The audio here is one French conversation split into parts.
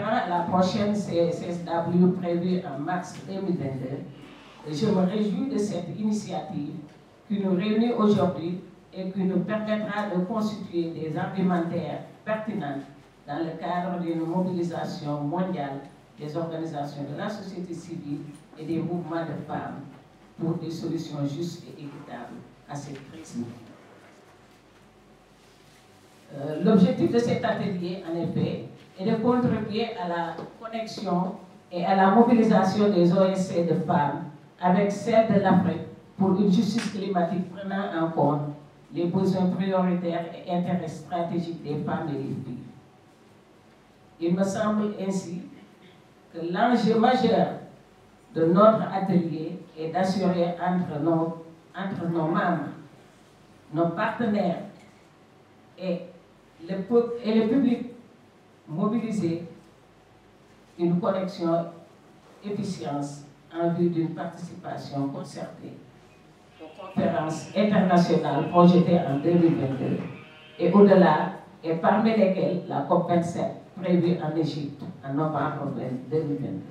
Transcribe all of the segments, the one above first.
afférent à la prochaine CSW prévue en mars 2022, je me réjouis de cette initiative qui nous réunit aujourd'hui et qui nous permettra de constituer des argumentaires pertinents dans le cadre d'une mobilisation mondiale des organisations de la société civile et des mouvements de femmes pour des solutions justes et équitables à cette crise. L'objectif de cet atelier, en effet, est de contribuer à la connexion et à la mobilisation des ONG de femmes avec celle de l'Afrique pour une justice climatique prenant en compte les besoins prioritaires et intérêts stratégiques des femmes et des filles. Il me semble ainsi que l'enjeu majeur de notre atelier est d'assurer entre nos membres, nos partenaires et le public mobilisé une connexion efficience en vue d'une participation concertée aux conférences internationales projetées en 2022 et au-delà, et parmi lesquelles la COP27 prévue en Égypte en novembre 2022.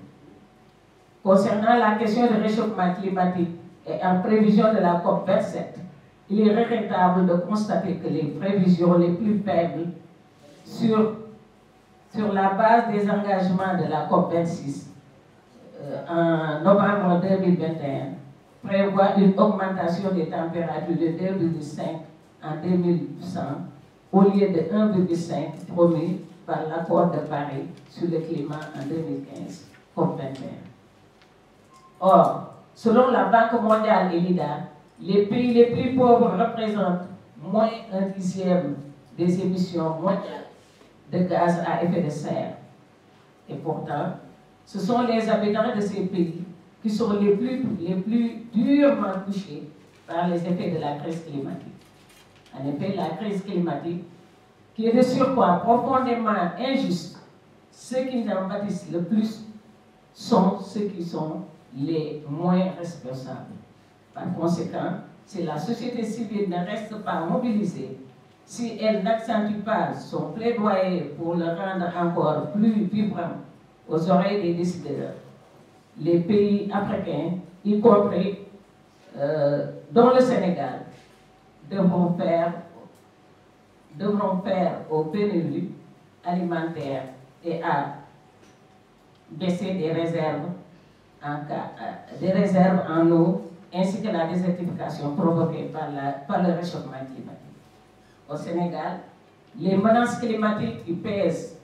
Concernant la question du réchauffement climatique et en prévision de la COP27, il est regrettable de constater que les prévisions les plus faibles sur la base des engagements de la COP26 en novembre 2021 prévoient une augmentation des températures de 2,5 en 2100 au lieu de 1,5 promis par l'accord de Paris sur le climat en 2015, COP21. Or, selon la Banque mondiale et l'IDA, les pays les plus pauvres représentent moins un dixième des émissions mondiales de gaz à effet de serre. Et pourtant, ce sont les habitants de ces pays qui sont les plus durement touchés par les effets de la crise climatique. En effet, la crise climatique, qui est de surcroît profondément injuste, ceux qui en bâtissent le plus sont ceux qui sont les moins responsables. Par conséquent, si la société civile ne reste pas mobilisée, si elle n'accentue pas son plaidoyer pour le rendre encore plus vibrant aux oreilles des décideurs, les pays africains, y compris dont le Sénégal, devront faire au pénurie alimentaire et à baisser des réserves en eau ainsi que la désertification provoquée par le réchauffement climatique. Au Sénégal, les menaces climatiques qui pèsent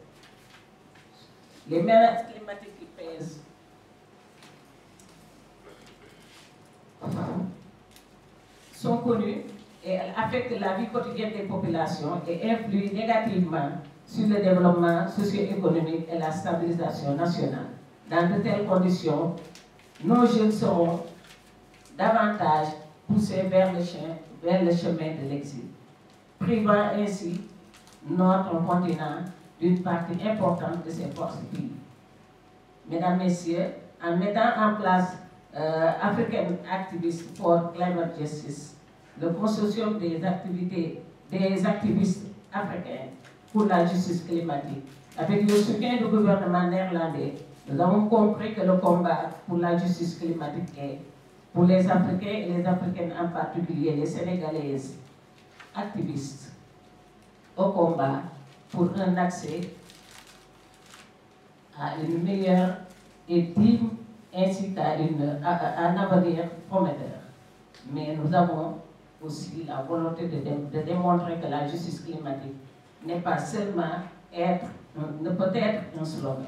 sont connues et elles affectent la vie quotidienne des populations et influent négativement sur le développement socio-économique et la stabilisation nationale. Dans de telles conditions, nos jeunes seront davantage poussés vers le chemin de l'exil, privant ainsi notre continent d'une partie importante de ses forces vives. Mesdames, Messieurs, en mettant en place African Activists for Climate Justice, le consortium des activistes africains pour la justice climatique, avec le soutien du gouvernement néerlandais, nous avons compris que le combat pour la justice climatique est, pour les Africains et les Africaines en particulier, les Sénégalaises activistes, au combat pour un accès à une meilleure et digne ainsi qu'à un avenir prometteur. Mais nous avons aussi la volonté de démontrer que la justice climatique n'est pas seulement ne peut être un slogan,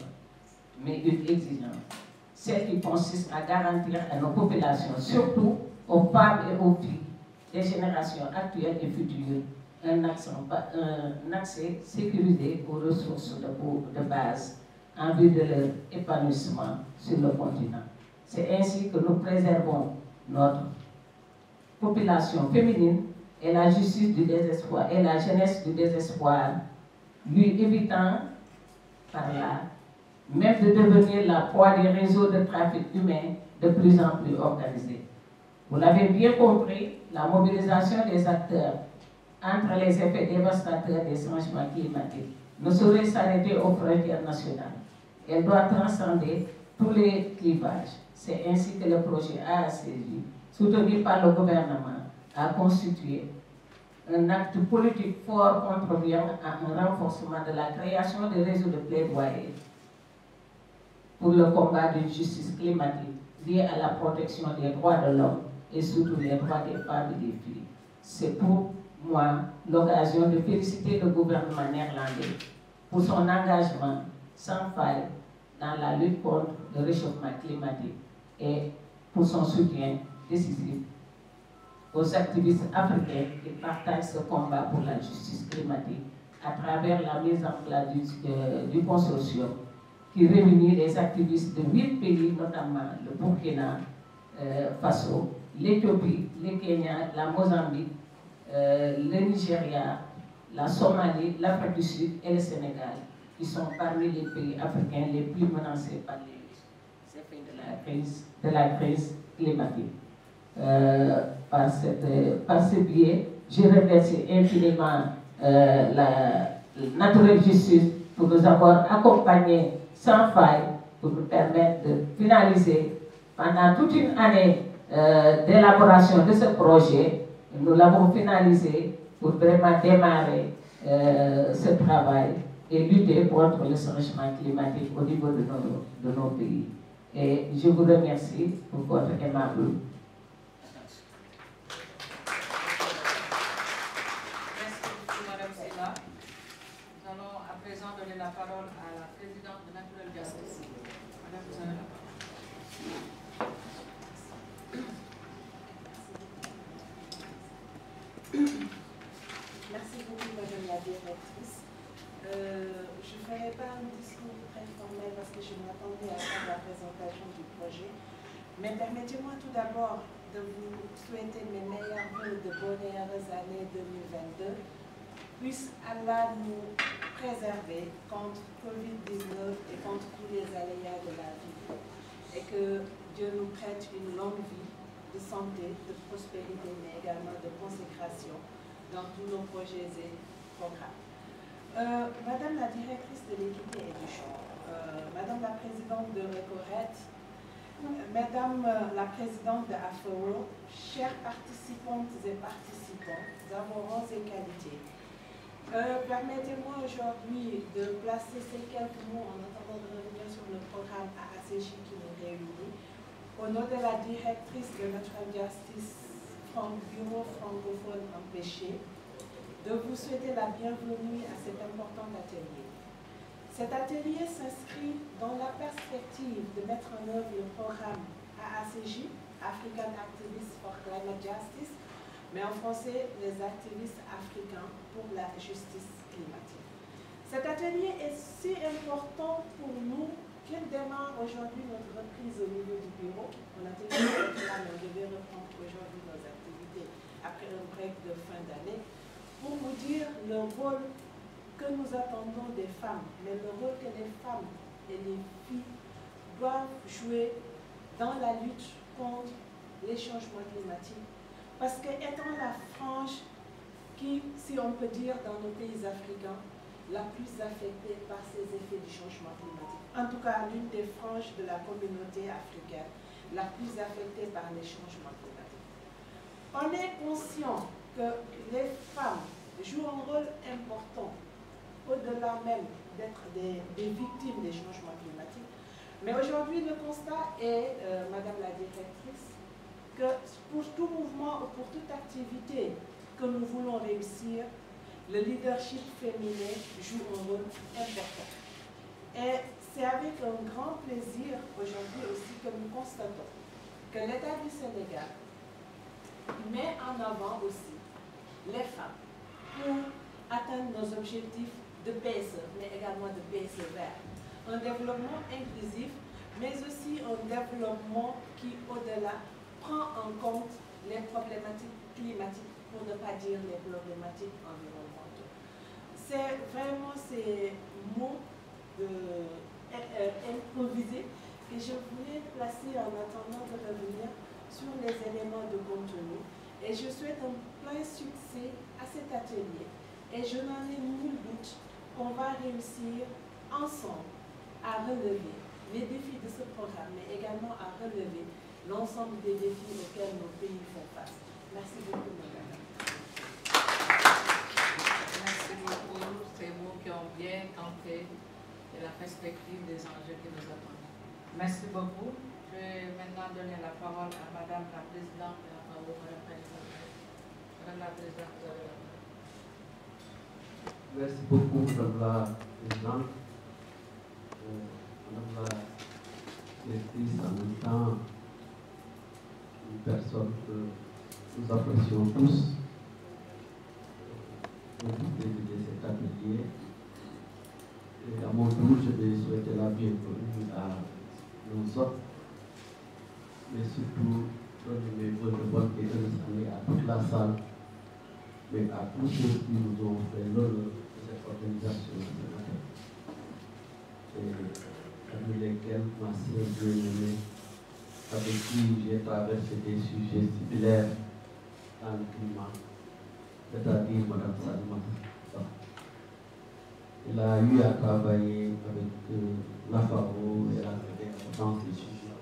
mais une exigence. Celle qui consiste à garantir à nos populations, surtout aux femmes et aux filles des générations actuelles et futures, un accès sécurisé aux ressources de base en vue de leur épanouissement sur le continent. C'est ainsi que nous préservons notre population féminine et la justice du désespoir et la jeunesse du désespoir, lui évitant par là même de devenir la proie des réseaux de trafic humain de plus en plus organisés. Vous l'avez bien compris, la mobilisation des acteurs entre les effets dévastateurs des changements climatiques ne saurait s'arrêter aux frontières nationales. Elle doit transcender tous les clivages. C'est ainsi que le projet AACJ, soutenu par le gouvernement, a constitué un acte politique fort contribuant à un renforcement de la création des réseaux de plaidoyer pour le combat d'une justice climatique liée à la protection des droits de l'homme et surtout les droits des femmes et des filles. C'est pour moi l'occasion de féliciter le gouvernement néerlandais pour son engagement sans faille dans la lutte contre le réchauffement climatique et pour son soutien décisif aux activistes africains qui partagent ce combat pour la justice climatique à travers la mise en place du consortium qui réunit les activistes de 8 pays, notamment le Burkina Faso, l'Éthiopie, le Kenya, la Mozambique, le Nigeria, la Somalie, l'Afrique du Sud et le Sénégal, qui sont parmi les pays africains les plus menacés par les effets de la crise climatique. Par ce biais, je remercie infiniment la Natural Justice pour nous avoir accompagnés sans faille pour nous permettre de finaliser pendant toute une année d'élaboration de ce projet. Nous l'avons finalisé pour vraiment démarrer ce travail et lutter contre le changement climatique au niveau de nos pays. Et je vous remercie pour votre aimable. La parole à la présidente de Natural Justice. Madame, vous avez la parole. Merci beaucoup, Madame la directrice. Je ne ferai pas un discours très formel parce que je m'attendais à faire la présentation du projet. Mais permettez-moi tout d'abord de vous souhaiter mes meilleurs vœux de bonnes et heureuses années 2022. Puisse Allah nous préserver contre Covid-19 et contre tous les aléas de la vie. Et que Dieu nous prête une longue vie de santé, de prospérité, mais également de consécration dans tous nos projets et programmes. Madame la directrice de l'équité et du genre, Madame la présidente de Recoret, Madame la présidente de AFOO, chères participantes et participants, amoureux et qualités, permettez-moi aujourd'hui de placer ces quelques mots en attendant de revenir sur le programme AACJ qui nous réunit. Au nom de la directrice de Natural Justice, Bureau francophone empêché, de vous souhaiter la bienvenue à cet important atelier. Cet atelier s'inscrit dans la perspective de mettre en œuvre le programme AACJ, African Activists for Climate Justice, mais en français, les activistes africains pour la justice climatique. Cet atelier est si important pour nous qu'il démarre aujourd'hui notre reprise au niveau du bureau. On a été là, mais on devait reprendre aujourd'hui nos activités après un break de fin d'année pour vous dire le rôle que nous attendons des femmes, mais le rôle que les femmes et les filles doivent jouer dans la lutte contre les changements climatiques. Parce que étant la frange qui, si on peut dire dans nos pays africains, la plus affectée par ces effets du changement climatique. En tout cas, l'une des franges de la communauté africaine la plus affectée par les changements climatiques. On est conscient que les femmes jouent un rôle important, au-delà même d'être des victimes des changements climatiques. Mais aujourd'hui, le constat est, Madame la directrice, que pour tout mouvement ou pour toute activité que nous voulons réussir, le leadership féminin joue un rôle important. Et c'est avec un grand plaisir aujourd'hui aussi que nous constatons que l'État du Sénégal met en avant aussi les femmes pour atteindre nos objectifs de PSE, mais également de PSE vert. Un développement inclusif, mais aussi un développement qui, au-delà, prend en compte les problématiques climatiques, pour ne pas dire les problématiques environnementales. C'est vraiment ces mots improvisés que je voulais placer en attendant de revenir sur les éléments de contenu. Et je souhaite un plein succès à cet atelier. Et je n'en ai nul doute qu'on va réussir ensemble à relever les défis de ce programme, mais également à relever l'ensemble des défis auxquels nos pays font face. Merci beaucoup, madame. Merci beaucoup. Ces mots qui ont bien campé et la perspective des enjeux qui nous attendent. Merci beaucoup. Je vais maintenant donner la parole à Madame la Présidente de la FAO, Madame la Présidente, vous avez la parole. Merci beaucoup, Madame la Présidente. Madame la Directrice, en même temps, une personne que nous apprécions tous, pour présider cet atelier. Et à mon tour, je vais souhaiter la bienvenue à nos hôtes, mais surtout donner mes vœux de bonne et heureuse année à toute la salle, mais à tous ceux qui nous ont fait l'honneur de cette organisation de ce matin. Et parmi lesquels ma sœur bien-aimée, avec qui j'ai traversé des sujets similaires dans le climat, c'est-à-dire Mme Salma. Elle a eu à travailler avec la FAO et la FEDER dans ces sujets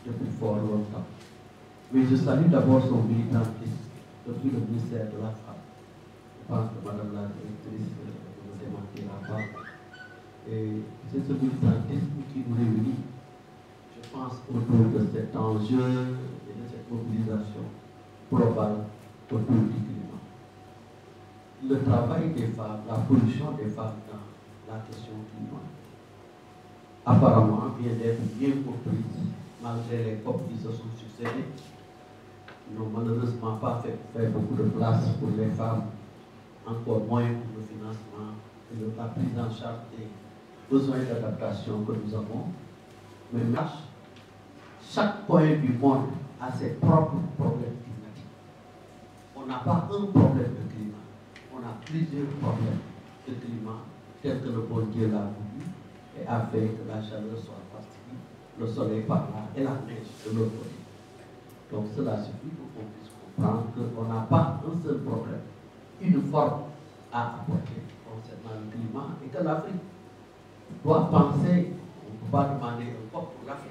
depuis fort longtemps. Mais je salue d'abord son militantisme depuis le ministère de la Femme. Je pense que Mme la Directrice ne me démentira pas. Et c'est ce militantisme qui nous réunit, je pense, autour de cet enjeu et de cette mobilisation globale autour du climat. Le travail des femmes, la position des femmes dans la question climat, apparemment vient d'être bien comprise malgré les COP qui se sont succédés. Ils n'ont malheureusement pas fait beaucoup de place pour les femmes, encore moins pour le financement et la prise en charge des besoins d'adaptation que nous avons. Mais chaque coin du monde a ses propres problèmes climatiques. On n'a pas un problème de climat. On a plusieurs problèmes de climat, tels que le bon Dieu l'a voulu et a fait que la chaleur soit partie, le soleil par là et la neige de l'autre côté. Donc cela suffit pour qu'on puisse comprendre qu'on n'a pas un seul problème uniforme à apporter concernant le climat et que l'Afrique doit penser, on ne peut pas demander un COP pour l'Afrique.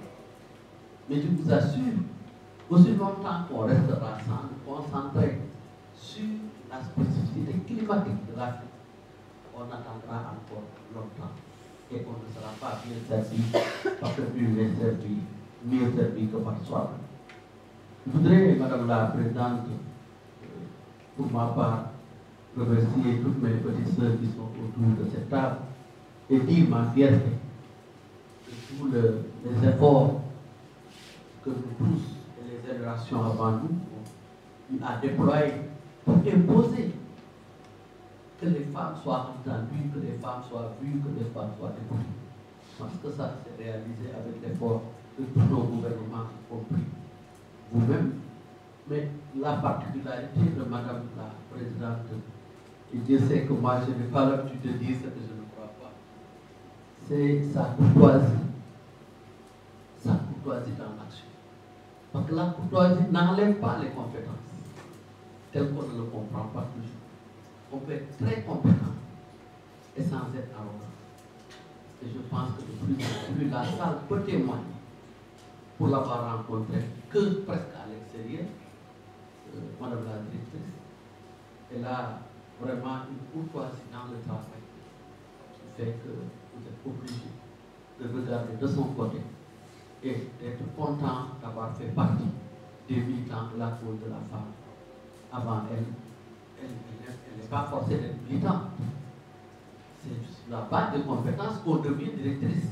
Mais je vous assure, aussi longtemps qu'on restera concentré sur la spécificité climatique de l'Afrique, on attendra encore longtemps et on ne sera pas bien servi parce que mieux servi que par soi. Je voudrais, Madame la Présidente, pour ma part, remercier toutes mes petites sœurs qui sont autour de cette table et dire ma fierté de tous les efforts que nous tous et les générations avant nous ont à déployer pour imposer que les femmes soient entendues, que les femmes soient vues, que les femmes soient écoutées. Je pense que ça s'est réalisé avec l'effort de tous nos gouvernements, y compris vous-même. Mais la particularité de Madame la Présidente, et Dieu sait que moi je n'ai pas l'habitude de dire ce que je ne crois pas, c'est sa courtoisie dans l'action. Parce que la courtoisie n'enlève pas les compétences, telles qu'on ne le comprend pas toujours. On peut être très compétent et sans être arrogant. Et je pense que de plus en plus, la salle peut témoigner, pour l'avoir rencontré que presque à l'extérieur, Madame la Directrice, elle a vraiment une courtoisie dans le travail qui fait que vous êtes obligé de regarder de son côté et d'être content d'avoir fait partie des militants de la cause de la femme. Avant elle n'est pas forcée d'être militante. C'est juste la base de compétences qu'on devient directrice.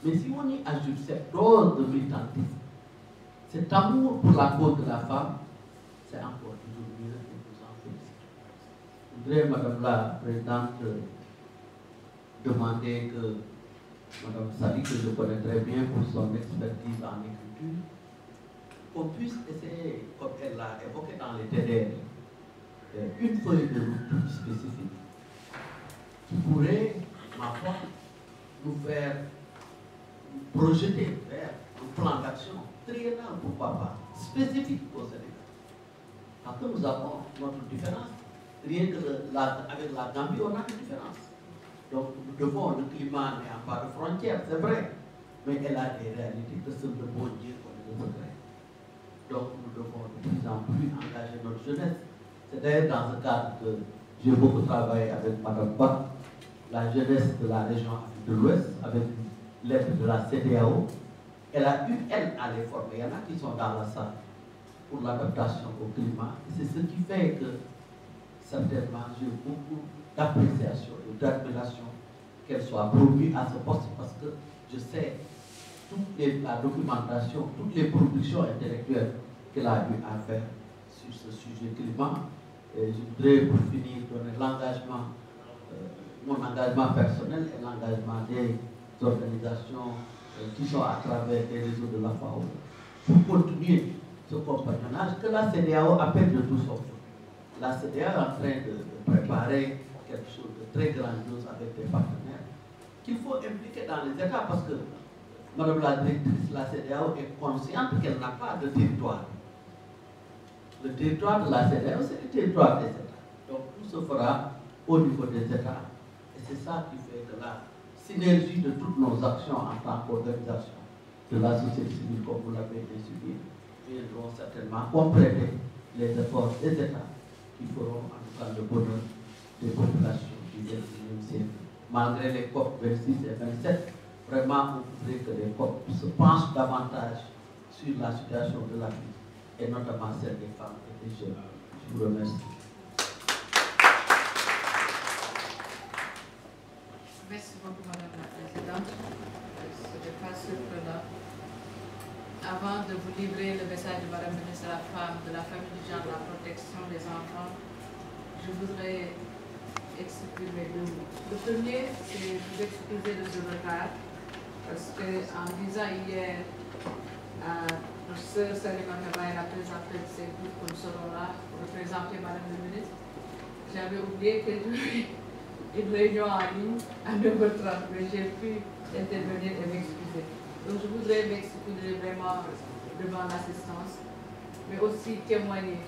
Mais si on y ajoute cette dose de militantisme, cet amour pour la cause de la femme, c'est encore toujours mieux et nous en félicitons. Je voudrais, Madame la Présidente, demander que Madame Sali, que je connais très bien pour son expertise en écriture, qu'on puisse essayer, comme elle l'a évoqué dans les TDR, une feuille de route spécifique qui pourrait, ma foi, nous faire projeter vers un plan d'action triennal, pourquoi pas, spécifique au Sénégal. Parce que nous avons notre différence. Rien que avec la Gambie, on a une différence. Donc nous devons, le climat n'a pas de frontières, c'est vrai, mais elle a des réalités que seul le bon Dieu connaît le secret. Donc nous devons de plus en plus engager notre jeunesse. C'est d'ailleurs dans ce cadre que j'ai beaucoup travaillé avec Mme Ba, la jeunesse de la région Afrique de l'Ouest, avec l'aide de la CEDEAO. Elle a eu, elle, à les former. Il y en a qui sont dans la salle pour l'adaptation au climat. Et c'est ce qui fait que, certainement, j'ai beaucoup d'appréciation et d'admiration qu'elle soit promue à ce poste parce que je sais toute la documentation, toutes les productions intellectuelles qu'elle a eu à faire sur ce sujet climat. Et je voudrais, pour finir, donner l'engagement, mon engagement personnel et l'engagement des organisations qui sont à travers les réseaux de la FAO pour continuer ce compagnonnage que la CEDEAO appelle de tout son feu. La CEDEAO est en train de préparer quelque chose de très grandiose avec des partenaires qu'il faut impliquer dans les États parce que Madame la directrice, la CEDEAO est consciente qu'elle n'a pas de territoire. Le territoire de la CEDEAO, c'est le territoire des États. Donc tout se fera au niveau des États. Et c'est ça qui fait que la synergie de toutes nos actions en tant qu'organisation de la société civile, comme vous l'avez décidé, viendront certainement compléter les efforts des États qui feront en tout cas le bonheur des populations du XXIe siècle. Malgré les COP 26 et 27, vraiment, on voudrait que les COP se penchent davantage sur la situation de la vie, et notamment celle des femmes et des jeunes. Je vous remercie. Merci beaucoup, Madame la Présidente. Ce n'est pas surprenant. Avant de vous livrer le message de Madame la ministre de la Femme, de la famille, du genre, de la protection des enfants, je voudrais exprimer deux mots. Le premier, c'est vous excuser de ce retard, parce qu'en disant hier à notre sœur Salima Kaba, la présidente de ces groupes que nous serons là pour représenter Madame la ministre, j'avais oublié que une réunion en ligne à 9h30, mais j'ai pu intervenir et m'excuser. Donc je voudrais m'excuser vraiment devant l'assistance, mais aussi témoigner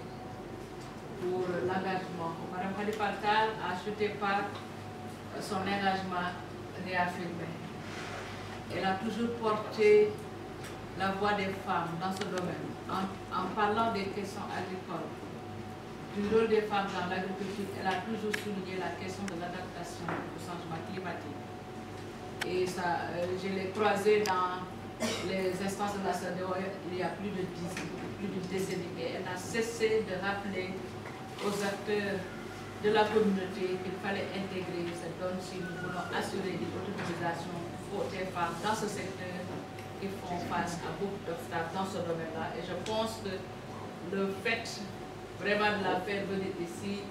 pour l'engagement. Madame Khalifa Tall a chuté par son engagement réaffirmé. Elle a toujours porté la voix des femmes dans ce domaine, en parlant des questions agricoles, du rôle des femmes dans l'agriculture. Elle a toujours souligné la question de l'adaptation au changement climatique. Et ça, je l'ai croisé dans les instances de la CEDEAO il y a plus de 10 décennies. Et elle n'a cessé de rappeler aux acteurs de la communauté qu'il fallait intégrer cette zone si nous voulons assurer une autonomisation des femmes dans ce secteur qui font face à beaucoup d'obstacles dans ce domaine-là. Et je pense que le fait vraiment de la faire venir ici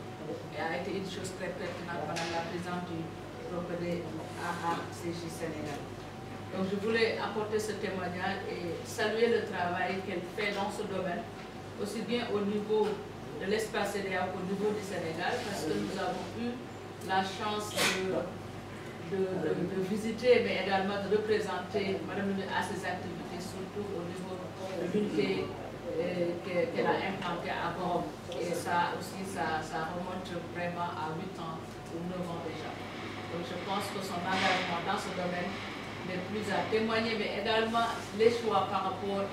a été une chose très pertinente. Madame la présidente du groupe de AACJ Sénégal. Donc je voulais apporter ce témoignage et saluer le travail qu'elle fait dans ce domaine, aussi bien au niveau de l'espace CEDEAO qu'au niveau du Sénégal, parce que nous avons eu la chance de visiter, mais également de représenter Madame à ses activités, surtout au niveau de l'unité qu'elle a implantée à Gord. Et ça aussi, ça remonte vraiment à 8 ans ou 9 ans déjà. Donc je pense que son engagement dans ce domaine n'est plus à témoigner, mais également les choix par rapport au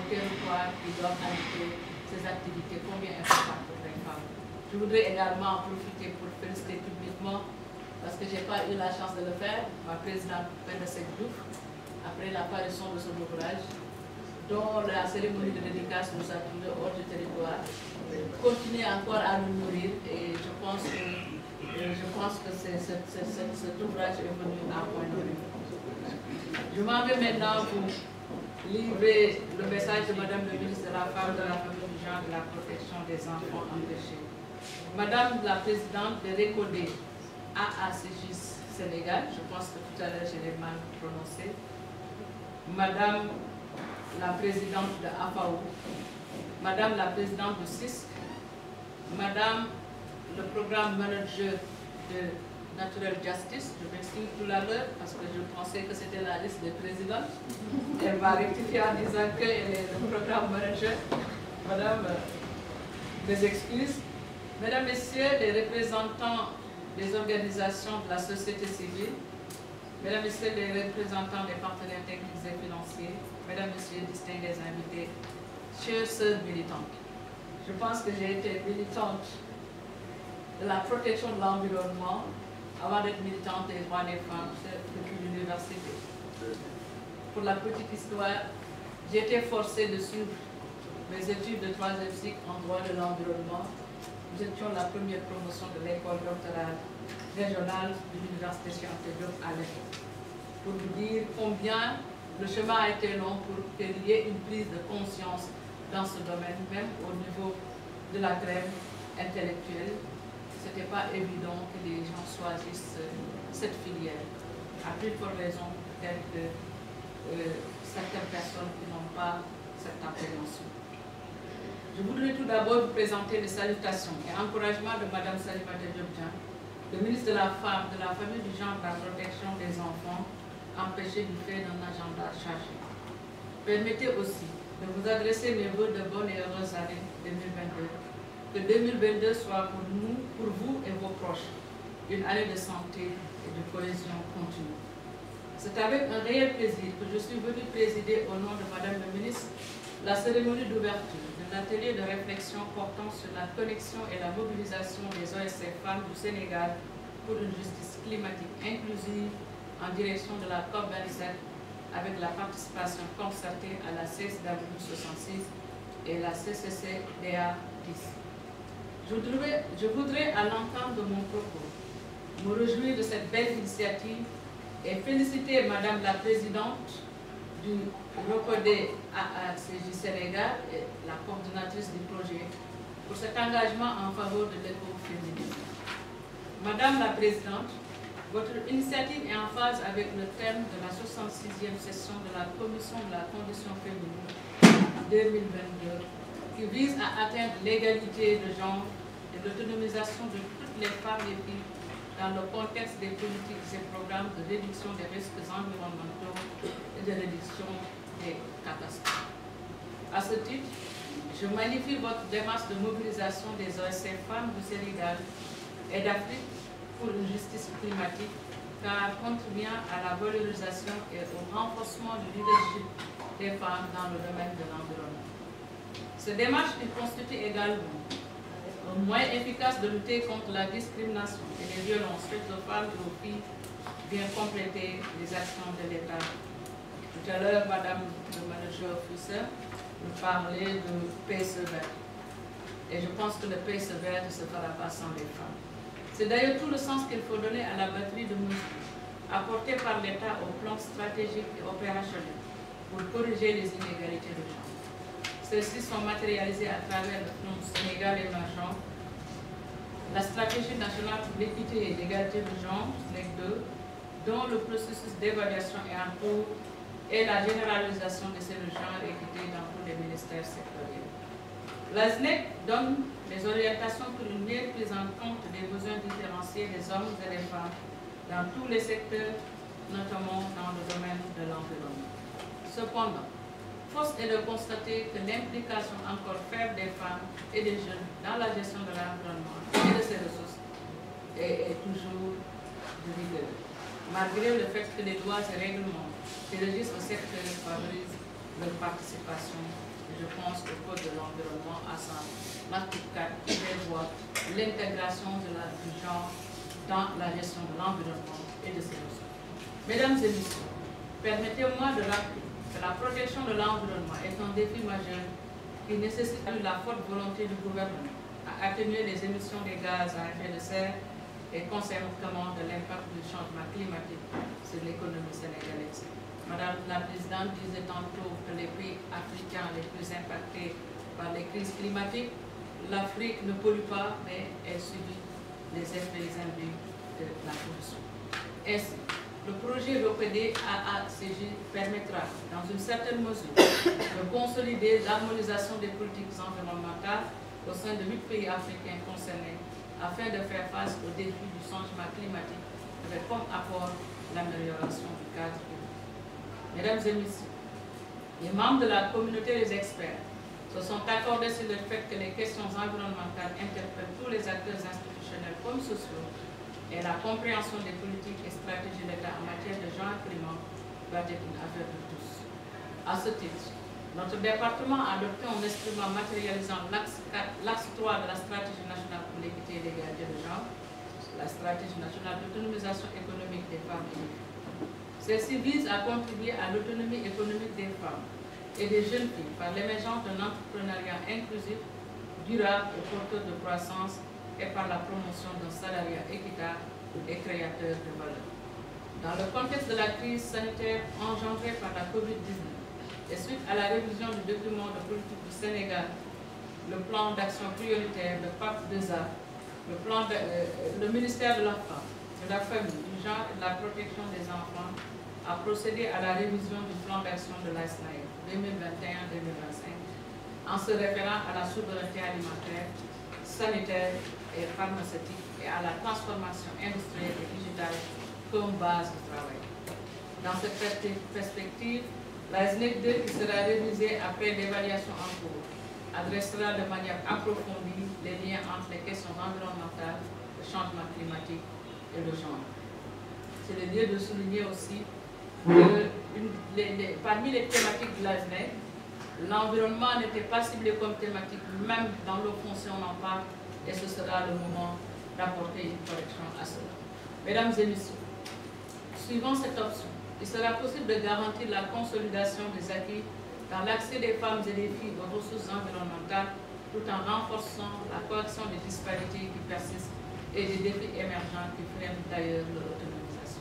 territoire qui doivent habiter ces activités, combien importantes pour les femmes. Je voudrais également en profiter pour féliciter publiquement, parce que je n'ai pas eu la chance de le faire, ma présidente Penda Sekdouf, après l'apparition de son ouvrage, dont la cérémonie de dédicace nous a trouvés hors du territoire, continue encore à nous nourrir, et je pense que cet ouvrage est venu à point nourri. Je m'en vais maintenant vous livrer le message de Madame le ministre de la Femme, de la Famille, du genre, de la protection des enfants empêchés. Madame la présidente de RECODE AACJ Sénégal, je pense que tout à l'heure je l'ai mal prononcé. Madame la présidente de AFAO, Madame la présidente du CISC, Madame le programme manager de Natural Justice, je m'excuse tout à l'heure parce que je pensais que c'était la liste des présidents. Elle va rectifier en disant qu'elle est le programme manager. Madame, mes excuses. Mesdames, Messieurs les représentants les organisations de la société civile, Mesdames, Messieurs les représentants des partenaires techniques et financiers, Mesdames, Messieurs, distingués invités, chères sœurs militantes. Je pense que j'ai été militante de la protection de l'environnement avant d'être militante des droits des femmes depuis l'université. Pour la petite histoire, j'ai été forcée de suivre mes études de 3e cycle en droit de l'environnement. Nous étions la première promotion de l'école doctorale régionale de l'université Cheikh Anta Diop à l'époque. Pour vous dire combien le chemin a été long pour qu'il y ait une prise de conscience dans ce domaine, même au niveau de la grève intellectuelle. Ce n'était pas évident que les gens choisissent cette filière, à plus forte raison telle que certaines personnes qui n'ont pas cette appréhension. Je voudrais tout d'abord vous présenter les salutations et encouragements de Mme Salimata Diop Dieng, le ministre de la Femme, de la Famille, du Genre, de la Protection des enfants, empêché du fait d'un agenda chargé. Permettez aussi de vous adresser mes vœux de bonnes et heureuses années 2022. Que 2022 soit pour nous, pour vous et vos proches, une année de santé et de cohésion continue. C'est avec un réel plaisir que je suis venue présider au nom de Madame le ministre la cérémonie d'ouverture d'un atelier de réflexion portant sur la connexion et la mobilisation des OSC femmes du Sénégal pour une justice climatique inclusive en direction de la COP27 avec la participation concertée à la CSW 66 et la CCCDA 10. Je voudrais, à l'entente de mon propos, me réjouir de cette belle initiative et féliciter Madame la Présidente du ROCODE AACJ Sénégal et la coordinatrice du projet pour cet engagement en faveur de l'écoféminisme. Madame la Présidente, votre initiative est en phase avec le thème de la 66e session de la Commission de la condition féminine 2022 qui vise à atteindre l'égalité de genre et l'autonomisation de toutes les femmes et filles dans le contexte des politiques et programmes de réduction des risques environnementaux et de réduction des catastrophes. À ce titre, je magnifie votre démarche de mobilisation des OSC femmes du Sénégal et d'Afrique pour une justice climatique, car elle contribue à la valorisation et au renforcement du leadership des femmes dans le domaine de l'environnement. Cette démarche constitue également un moyen efficace de lutter contre la discrimination et les violences faites aux femmes et aux filles, vient compléter les actions de l'État. Tout à l'heure, Madame le manager officier nous parlait de paix sévère. Et je pense que le paix sévère ne se fera pas sans les femmes. C'est d'ailleurs tout le sens qu'il faut donner à la batterie de mesures apportées par l'État au plan stratégique et opérationnel pour corriger les inégalités de genre. Celles-ci sont matérialisées à travers le plan Sénégal émergent, la stratégie nationale pour l'équité et l'égalité de genre, SNEC 2, dont le processus d'évaluation est en cours, et la généralisation de ces genre et équité dans tous les ministères sectoriels. La SNEC donne les orientations pour une meilleure prise en compte des besoins différenciés des hommes et des femmes dans tous les secteurs, notamment dans le domaine de l'environnement. Cependant, force est de constater que l'implication encore faible des femmes et des jeunes dans la gestion de l'environnement et de ses ressources est toujours de rigueur, malgré le fait que les lois et règlements qui régissent le secteur favorisent leur participation. Je pense au Code de l'environnement à l'article 4 qui prévoit l'intégration du genre dans la gestion de l'environnement et de ses ressources. Mesdames et messieurs, permettez-moi de rappeler que la protection de l'environnement est un défi majeur qui nécessite la forte volonté du gouvernement à atténuer les émissions de gaz à effet de serre et conséquemment de l'impact du changement climatique sur l'économie sénégalaise. Madame la Présidente disait tantôt que les pays africains les plus impactés par les crises climatiques, l'Afrique ne pollue pas, mais elle subit les effets induits de la pollution. Ainsi, le projet ROPD AACJ permettra, dans une certaine mesure, de consolider l'harmonisation des politiques environnementales au sein de 8 pays africains concernés, afin de faire face aux défis du changement climatique, avec comme apport l'amélioration du cadre de vie. Mesdames et messieurs, les membres de la communauté des experts se sont accordés sur le fait que les questions environnementales interpellent tous les acteurs institutionnels comme sociaux et la compréhension des politiques et stratégies de l'État en matière de genre climat doit être une affaire de tous. À ce titre, notre département a adopté un instrument matérialisant l'axe 3 de la stratégie nationale pour l'équité et l'égalité de genre, la stratégie nationale d'autonomisation économique des femmes et des filles. Celle-ci vise à contribuer à l'autonomie économique des femmes et des jeunes filles par l'émergence d'un entrepreneuriat inclusif, durable et porteur de croissance et par la promotion d'un salariat équitable et créateur de valeur. Dans le contexte de la crise sanitaire engendrée par la COVID-19 et suite à la révision du document de politique du Sénégal, le plan d'action prioritaire, le PAP 2A, le ministère de la Femme, de la Famille, du Genre et de la Protection des Enfants a procédé à la révision du plan d'action de l'ASNAE 2021-2025 en se référant à la souveraineté alimentaire, sanitaire et pharmaceutique et à la transformation industrielle et digitale comme base de travail. Dans cette perspective, la SNEC 2, qui sera révisée après l'évaluation en cours, adressera de manière approfondie les liens entre les questions environnementales, le changement climatique et le genre. C'est le lieu de souligner aussi que parmi les thématiques de la SNEC, l'environnement n'était pas ciblé comme thématique, même dans le foncier on en parle, et ce sera le moment d'apporter une correction à cela. Mesdames et messieurs, suivant cette option, il sera possible de garantir la consolidation des acquis dans l'accès des femmes et des filles aux ressources environnementales, tout en renforçant la correction des disparités qui persistent et des défis émergents qui freinent d'ailleurs leur autonomisation.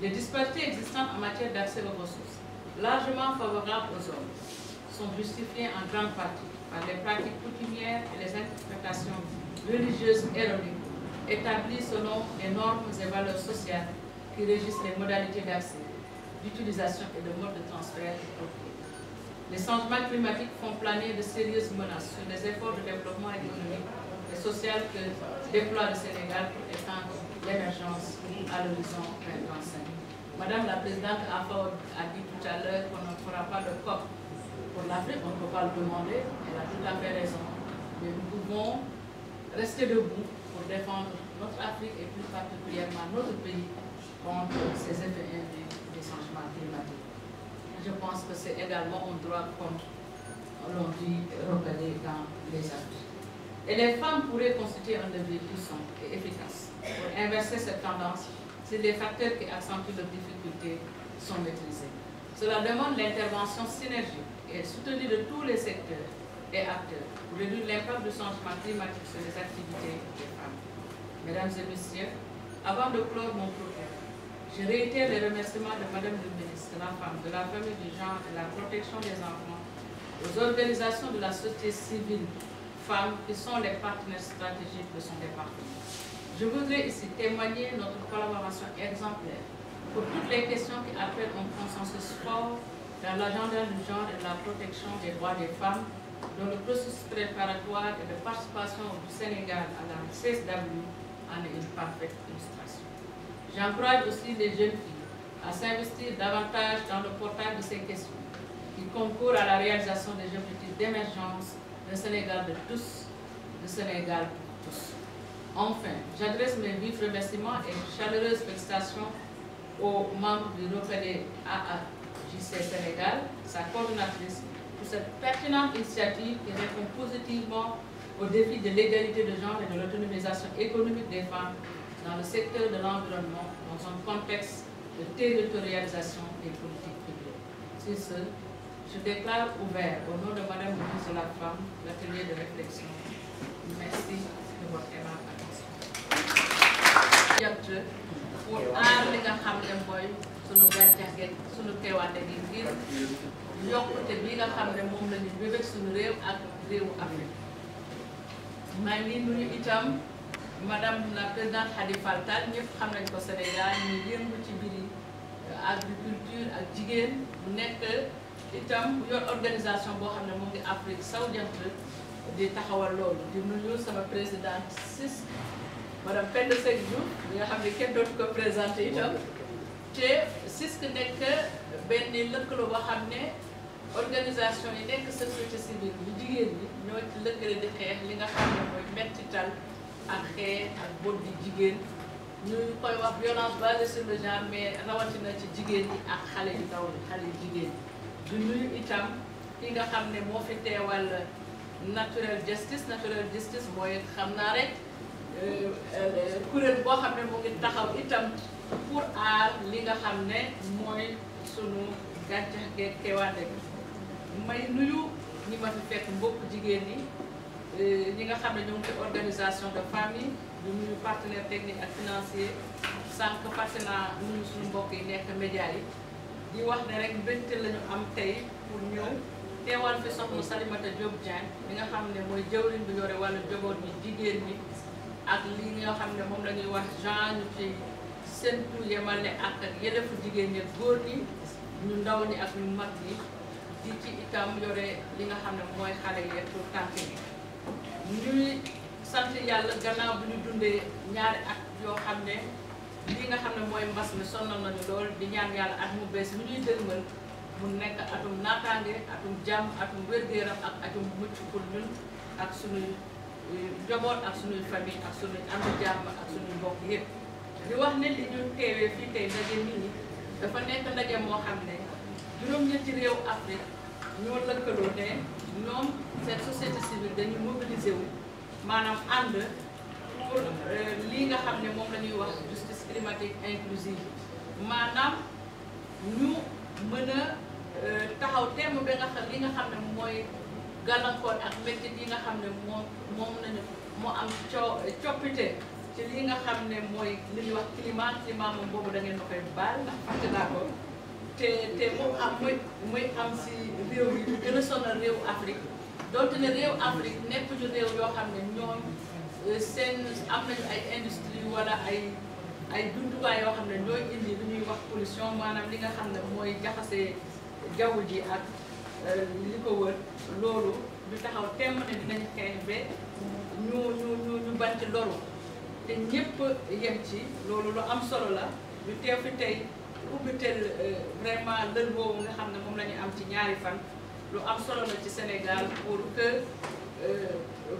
Les disparités existantes en matière d'accès aux ressources, largement favorables aux hommes, sont justifiées en grande partie par les pratiques coutumières et les interprétations religieuses erronées, établies selon les normes et valeurs sociales qui régissent les modalités d'accès, d'utilisation et de mode de transfert des propriétés. Les changements climatiques font planer de sérieuses menaces sur les efforts de développement économique et social que déploie le Sénégal pour étendre l'émergence à l'horizon 2025. Madame la Présidente a dit tout à l'heure qu'on ne fera pas de COP pour l'Afrique, on ne peut pas le demander, elle a tout à fait raison. Mais nous pouvons rester debout pour défendre notre Afrique et plus particulièrement notre pays contre ces effets induits des changements climatiques. Je pense que c'est également un droit, comme l'on dit, reconnu dans les actes. Et les femmes pourraient constituer un levier puissant et efficace pour inverser cette tendance si les facteurs qui accentuent leurs difficultés sont maîtrisés. Cela demande l'intervention synergique et soutenue de tous les secteurs et acteurs pour réduire l'impact du changement climatique sur les activités des femmes. Mesdames et messieurs, avant de clore mon propos, je réitère les remerciements de Madame le ministre de la Femme, de la Famille, du Genre et de la Protection des Enfants, aux organisations de la société civile femmes qui sont les partenaires stratégiques de son département. Je voudrais ici témoigner notre collaboration exemplaire pour toutes les questions qui appellent un consensus fort dans l'agenda du genre et de la protection des droits des femmes, dont le processus préparatoire et de participation du Sénégal à la CSW en est une parfaite illustration. J'encourage aussi les jeunes filles à s'investir davantage dans le portage de ces questions, qui concourent à la réalisation des objectifs d'émergence d'un Sénégal de tous, de Sénégal pour tous. Enfin, j'adresse mes vifs remerciements et chaleureuses félicitations aux membres du ROPEDE AAJC Sénégal, sa coordonnatrice, pour cette pertinente initiative qui répond positivement au défi de l'égalité de genre et de l'autonomisation économique des femmes dans le secteur de l'environnement, dans un contexte de territorialisation des politiques publiques. Sur ce, je déclare ouvert, au nom de Madame le ministre de la Femme, l'atelier de réflexion. Merci de votre aimable attention. Pour aar li nga xam ne mooy sunu gàncax gi sunu teewaate gi ngir yokkute bi nga xam ne moom la ñu bébét sunu réew ak réewu Afrique. maa ngi nuyu itam Madame la Présidente Hadi Fall Tall, ñëpp xam nañ ko Sénégal ñu yëngu ci mbiri agriculture ak jigéen bu nekk itam yor organisation boo xam ne moo ngi Afrique sowu jant di taxawal loolu. di nuyu sama présidente CIS Madame Penda Seck Diouf bi nga xam ne kenn dootu ko présenté itam te CIS nekk benn lëkkaloo boo xam ne organisation yi nekk société civile bu jigéen ñi ñoo ci lëkkale di xeex li nga xam ne mooy mettital ak xeex ak bot di jigéen ñu koy wax violence basée sur le genre mais rawatina ci jigéen ñi ak xale yu ndaw yi xale yu jigéen ñi. du nuyu itam ki nga xam ne moo fi teewal natural justice mooy xam naa rek kuréel boo xam ne mu ngi taxaw itam pour aar li nga xam ne mooy sunu gàncax geeg keewaande bi. may nuyu ñi ma fi fekk mbokk jigéen ñi nga xam ne ñoo ngi ci organisation de famille du nuyu partenaire technique ak financier sànq fàtte naa nuyu suñu mbokk yi nekk média yi di wax ne rek mbégte la ñu am tey pour ñëw teewal fi soxna Salimata Diop Dieng mi nga xam ne mooy jëwriñ bi yore wàllu njaboot bi jigéen ñi ak li nga xam ne moom la ñuy wax genre ñu ci séntu yemale ak yelleefu jigéen ñi góor ñi ñu ndaw ñi ak ñu mag ñi di ci itam yore li nga xam ne mooy xale yi pour tànk yi ñuy sant yàlla gannaaw bu ñu dundee ñaari at yoo xam ne li nga xam ne mooy mbas mi sonal nañu lool di ñaan yàlla at mu bees mu ñuy dëgmal mu nekk atum naataange atum jàmm atum wér-gu-yaram ak atum mucc pour ñun ak suñuy njaboot ak suñuy famille ak suñuy am jàmm ak suñuy mbokk yëpp di wax ne li ñu teewee fii tey ndaje nit ñi dafa nekk ndaje moo xam ne juróom-ñetti réew Afrique ñoo lëkkaloo ne ñoom seen société civile dañuy mobiliser wu maanaam ànd pour lii nga xam ne moom la ñuy wax justice climatique inclusive maanaam ñu mën a taxaw temm ba nga xam li nga xam ne mooy gàllankoor ak métti yi nga xam ne moom nañu moo am coppite ci li nga xam ne mooy li ñuy wax climat moom boobu da ngeen ma koy baal ndax fàtte naa ko te mu am muy am si réew yi gën a sonal réew Afrique donte ne réew Afrique nekk ñu réew yoo xam ne ñoom seen am nañu ay industrie wala ay jumtuwaay yoo xam ne ñooy indi lu ñuy wax pollution maanaam li nga xam ne mooy jaxase jaww ji ak li ko wër loolu ñu taxaw temm ne dinañ xeex ba ñu bañ ci loru te ñëpp yem ci loolu lu am solo la ñu teew fi tey ubbitel vraiment lël boobu nga xam ne moom la ñu am ci ñaari fan lu am solo la ci Sénégal pour que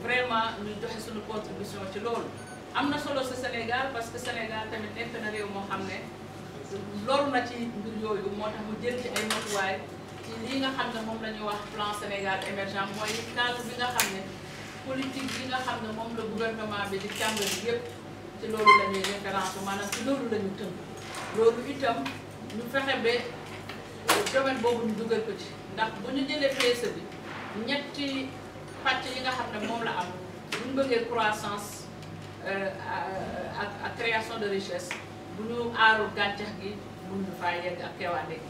vraiment ñu joxe suñu contribution ci loolu am na solo ci Sénégal parce que Sénégal tamit nekk na réew moo xam ne loru na ci mbir yooyu moo tax mu jël ci ay matuwaay ci lii nga xam ne moom la ñuy wax plan Sénégal émergent mooy cadre bi nga xam ne politique bi nga xam ne moom la gouvernement bi di càmbali yëpp ci loolu la ñuy référence maanaam ci loolu la ñu tënk loolu itam ñu fexe ba domaine boobu ñu dugal ko ci ndax bu ñu jëlee PSE bi ñetti pàcc yi nga xam ne moom la am bu ñu bëggee croissance ak création de richesse bu ñu aarul gàncax gi mun ñu faa yegg ak keewaande gi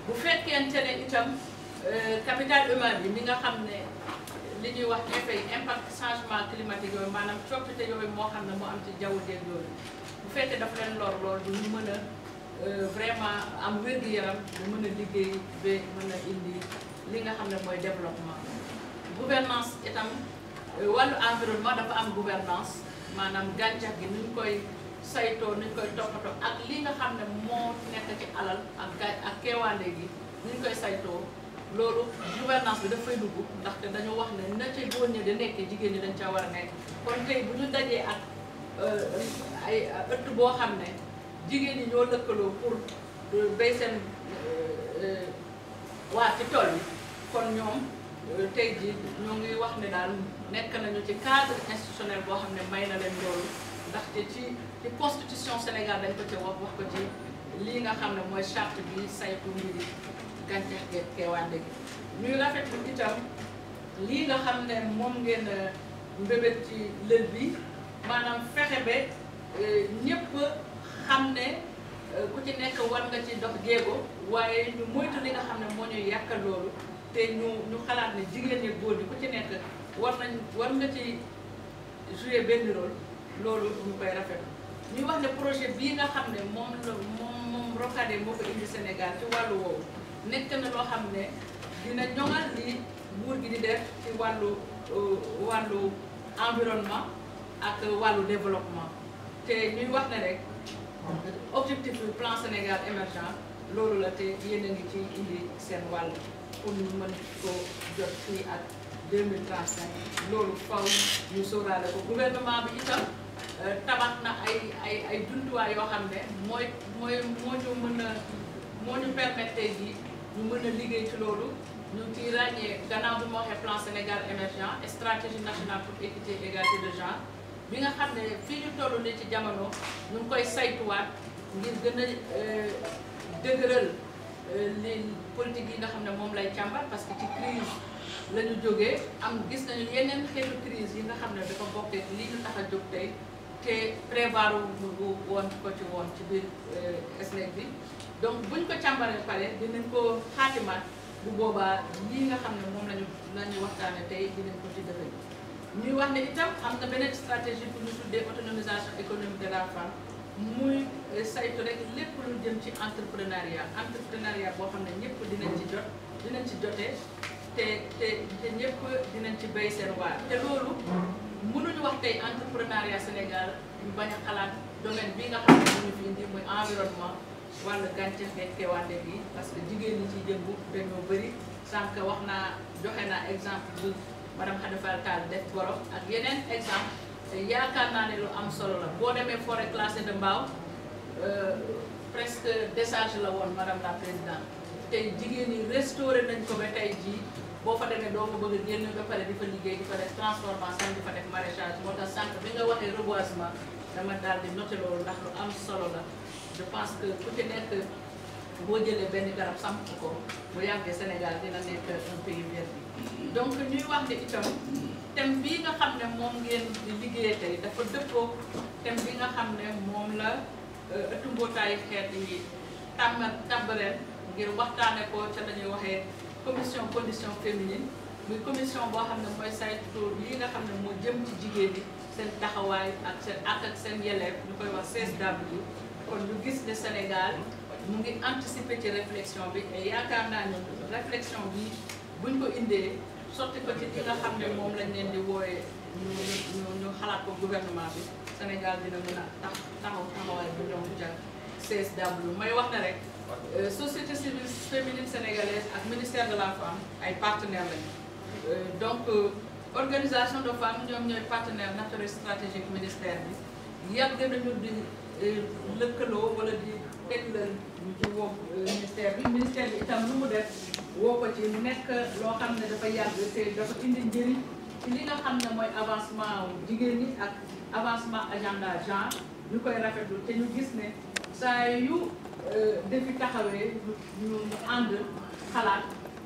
bu fekkente ne itam capital humain bi mi nga xam ne li ñuy wax effet impact changement climatique yooyu maanaam coppite yooyu moo xam ne moo am ci jaww jeeg yooyu bu fekkee daf leen lor lool du ñu mën a vraiment am wér-gu-yaram bu mën a liggéey ba mën a indi li nga xam ne mooy développement. Gouvernance itam wàllu environnement dafa am gouvernance maanaam gàncax gi ni ñu koy saytoo ni ñu koy toppatoo ak li nga xam ne moo nekk ci alal ak keewaande gi ni ñu koy saytoo loolu gouvernance bi dafay dugg ndaxte dañu wax ne na ca góor ñi di nekkee jigéen ñi dañ ca war a nekk kon tey bu ñu dajee ak ay ëtt boo xam ne jigéen ñi ñoo lëkkaloo pour béy seen waa ci tool yi kon ñoom tey jii ñoo ngi wax ne daal nekk nañu ci cadre institutionnel boo xam ne may na leen loolu ndaxte ci constitution Sénégal dañ ko ci wax ko ci lii nga xam ne mooy charte bi saytu mbiri gàncax gi keewaande gi ñuy rafetlu itam lii nga xam ne moom ngeen mbébét ci lël bi maanaam fexe ba ñëpp xam ne ku ci nekk war nga ci dox jéego waaye ñu moytu li nga xam ne moo ñuy yàqal loolu te ñu xalaat ne jigéen ñi góor ñi ku ci nekk war nga ci jouer benn rôle loolu ñu koy rafetlu ñuy wax ne projet bii nga xam ne moom Rocade moo ko indi Sénégal ci wàllu woowu nekk na loo xam ne dina ñoŋal li nguur gi di def ci wàllu environnement ak wàllu développement te ñuy wax ne rek objectif du plan Sénégal émergent loolu la te yéen a ngi ci indi seen wàll pour ñu mën ko jot fii ak 2035 loolu faw ñu sóoraale ko gouvernement bi itam tabax na ay jumtuwaay yoo xam ne moo ñu permettre tey jii ñu mën a liggéey ci loolu ñu ci ràññee gannaaw bi ma waxee plan Sénégal émergent et stratégie nationale pour équité et égalité de genre bi nga xam ne fii ñu toll nii ci jamono ñu ngi koy saytuwaat ngir gën a dëgëral les politique yi nga xam ne moom lay càmbar parce que ci crise la ñu jógee am gis nañu yeneen xeetu crise yi nga xam ne dafa bokkee li ñu tax a jóg tey te prévoir woon ko ci woon ci biir SNEC bi donc buñ ko càmbaree pare dinañ ko xaatimaat bu boobaa lii nga xam ne moom lañu waxtaane tey dinañ ko ci dëgëral ñuy wax ne itam am na beneen stratégie pour ñu tuddee autonomisation économique de la femme muy saytu rek lépp lu jëm ci entrepreneuriat boo xam ne ñëpp dinañ ci jotee te ñëpp dinañ ci béy seen waar te loolu mënuñu wax tey entrepreneuriat Sénégal ñu bañ a xalaat domaine bi nga xam ne ñu fi indi muy environnement wàllu gàncax geeg teewaande bi parce que jigéen ñi ciy jëngu dañoo bëri sànq joxe naa exemple bu madame Khady Fall Tall def borom ak yeneen exemple yaakaar naa ne lu am solo la boo demee forêt classée de Mbao presque décharge la woon madame la présidente tey jigéen ñi restauré nañ ko ba tey jii boo fa demee doo ko bëgg a génn ba pare di fa liggéey di fa def transformation di fa def maraîchage moo tax sànq bi nga waxee reboisement dama daal di noté loolu ndax lu am solo la je pense que ku ci nekk boo jëlee benn garab samp ko bu yàggee Sénégal dina nekk un pays vert bi donc ñuy wax ne itam thème bii nga xam ne moom ngeen di liggéeyee tey dafa dëppoo thème bi nga xam ne moom la ëttu mbootaayu xeet yi tàmbareel ngir waxtaane ko ca la ñuy waxee commission condition féminine muy commission boo xam ne mooy saytu lii nga xam ne moo jëm ci jigéen ñi seen taxawaay ak seen ak seen yelleef ñu koy wax CSW kon ñu gis ne Sénégal mu ngi anticiper ci réflexion bi et yaakaar naa ne réflexion bi buñ ko indee sotti ko ci ki nga xam ne moom lañ leen di wooyee ñu xalaat ko gouvernement bi Sénégal dina mën a taxawaay bu ñoom ca CSW may wax ne rek société civile féminine sénégalaise ak ministère de la femme ay partenaires lañu donc organisation de femmes ñoom ñooy partenaire naturel stratégique ministère bi yàgg nañu di lëkkaloo wala di teg la ñu ci woo ministère bi itam lu mu def woo ko ci mu nekk loo xam ne dafa yàgg te dafa indi njëriñ ci li nga xam ne mooy avancement jigéen ñi ak avancement agenda genre ñu koy rafetlu te ñu gis ne saa yu defi taxawee ñu ànd xalaat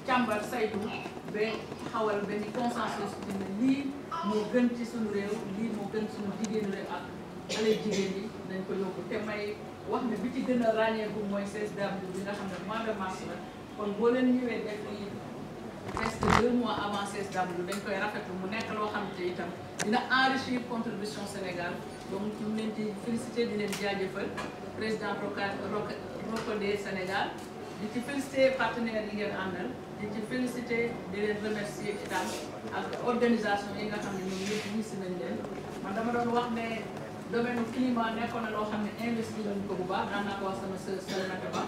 càmbar saytu ba taxawal benn consensus ci ne lii moo gën ci suñu réew lii moo gën suñu jigéenu réew ak xale jigéen ñi nañ ko yóbbu te may wax ne bi ci gën a ràññeeku mooy CSW bi nga xam ne mois de mars la kon boo leen ñëwee def lii presque 2 mois avant CSW dañ koy rafetlu mu nekk loo xam te itam dina enrichir contribution Sénégal donc ñu leen di félicité di leen jaajëfal président Rocodé Sénégal di ci félicité partenaires yi ngeen àndal di ci félicité di leen remercier itam ak organisation yi nga xam ne ñoom ñëpp ñu si nañ leen man dama doon wax ne domaine climat nekkoon na loo xam ne investi nañ ko bu baax daan naa ko wax sama sœur Nata Ba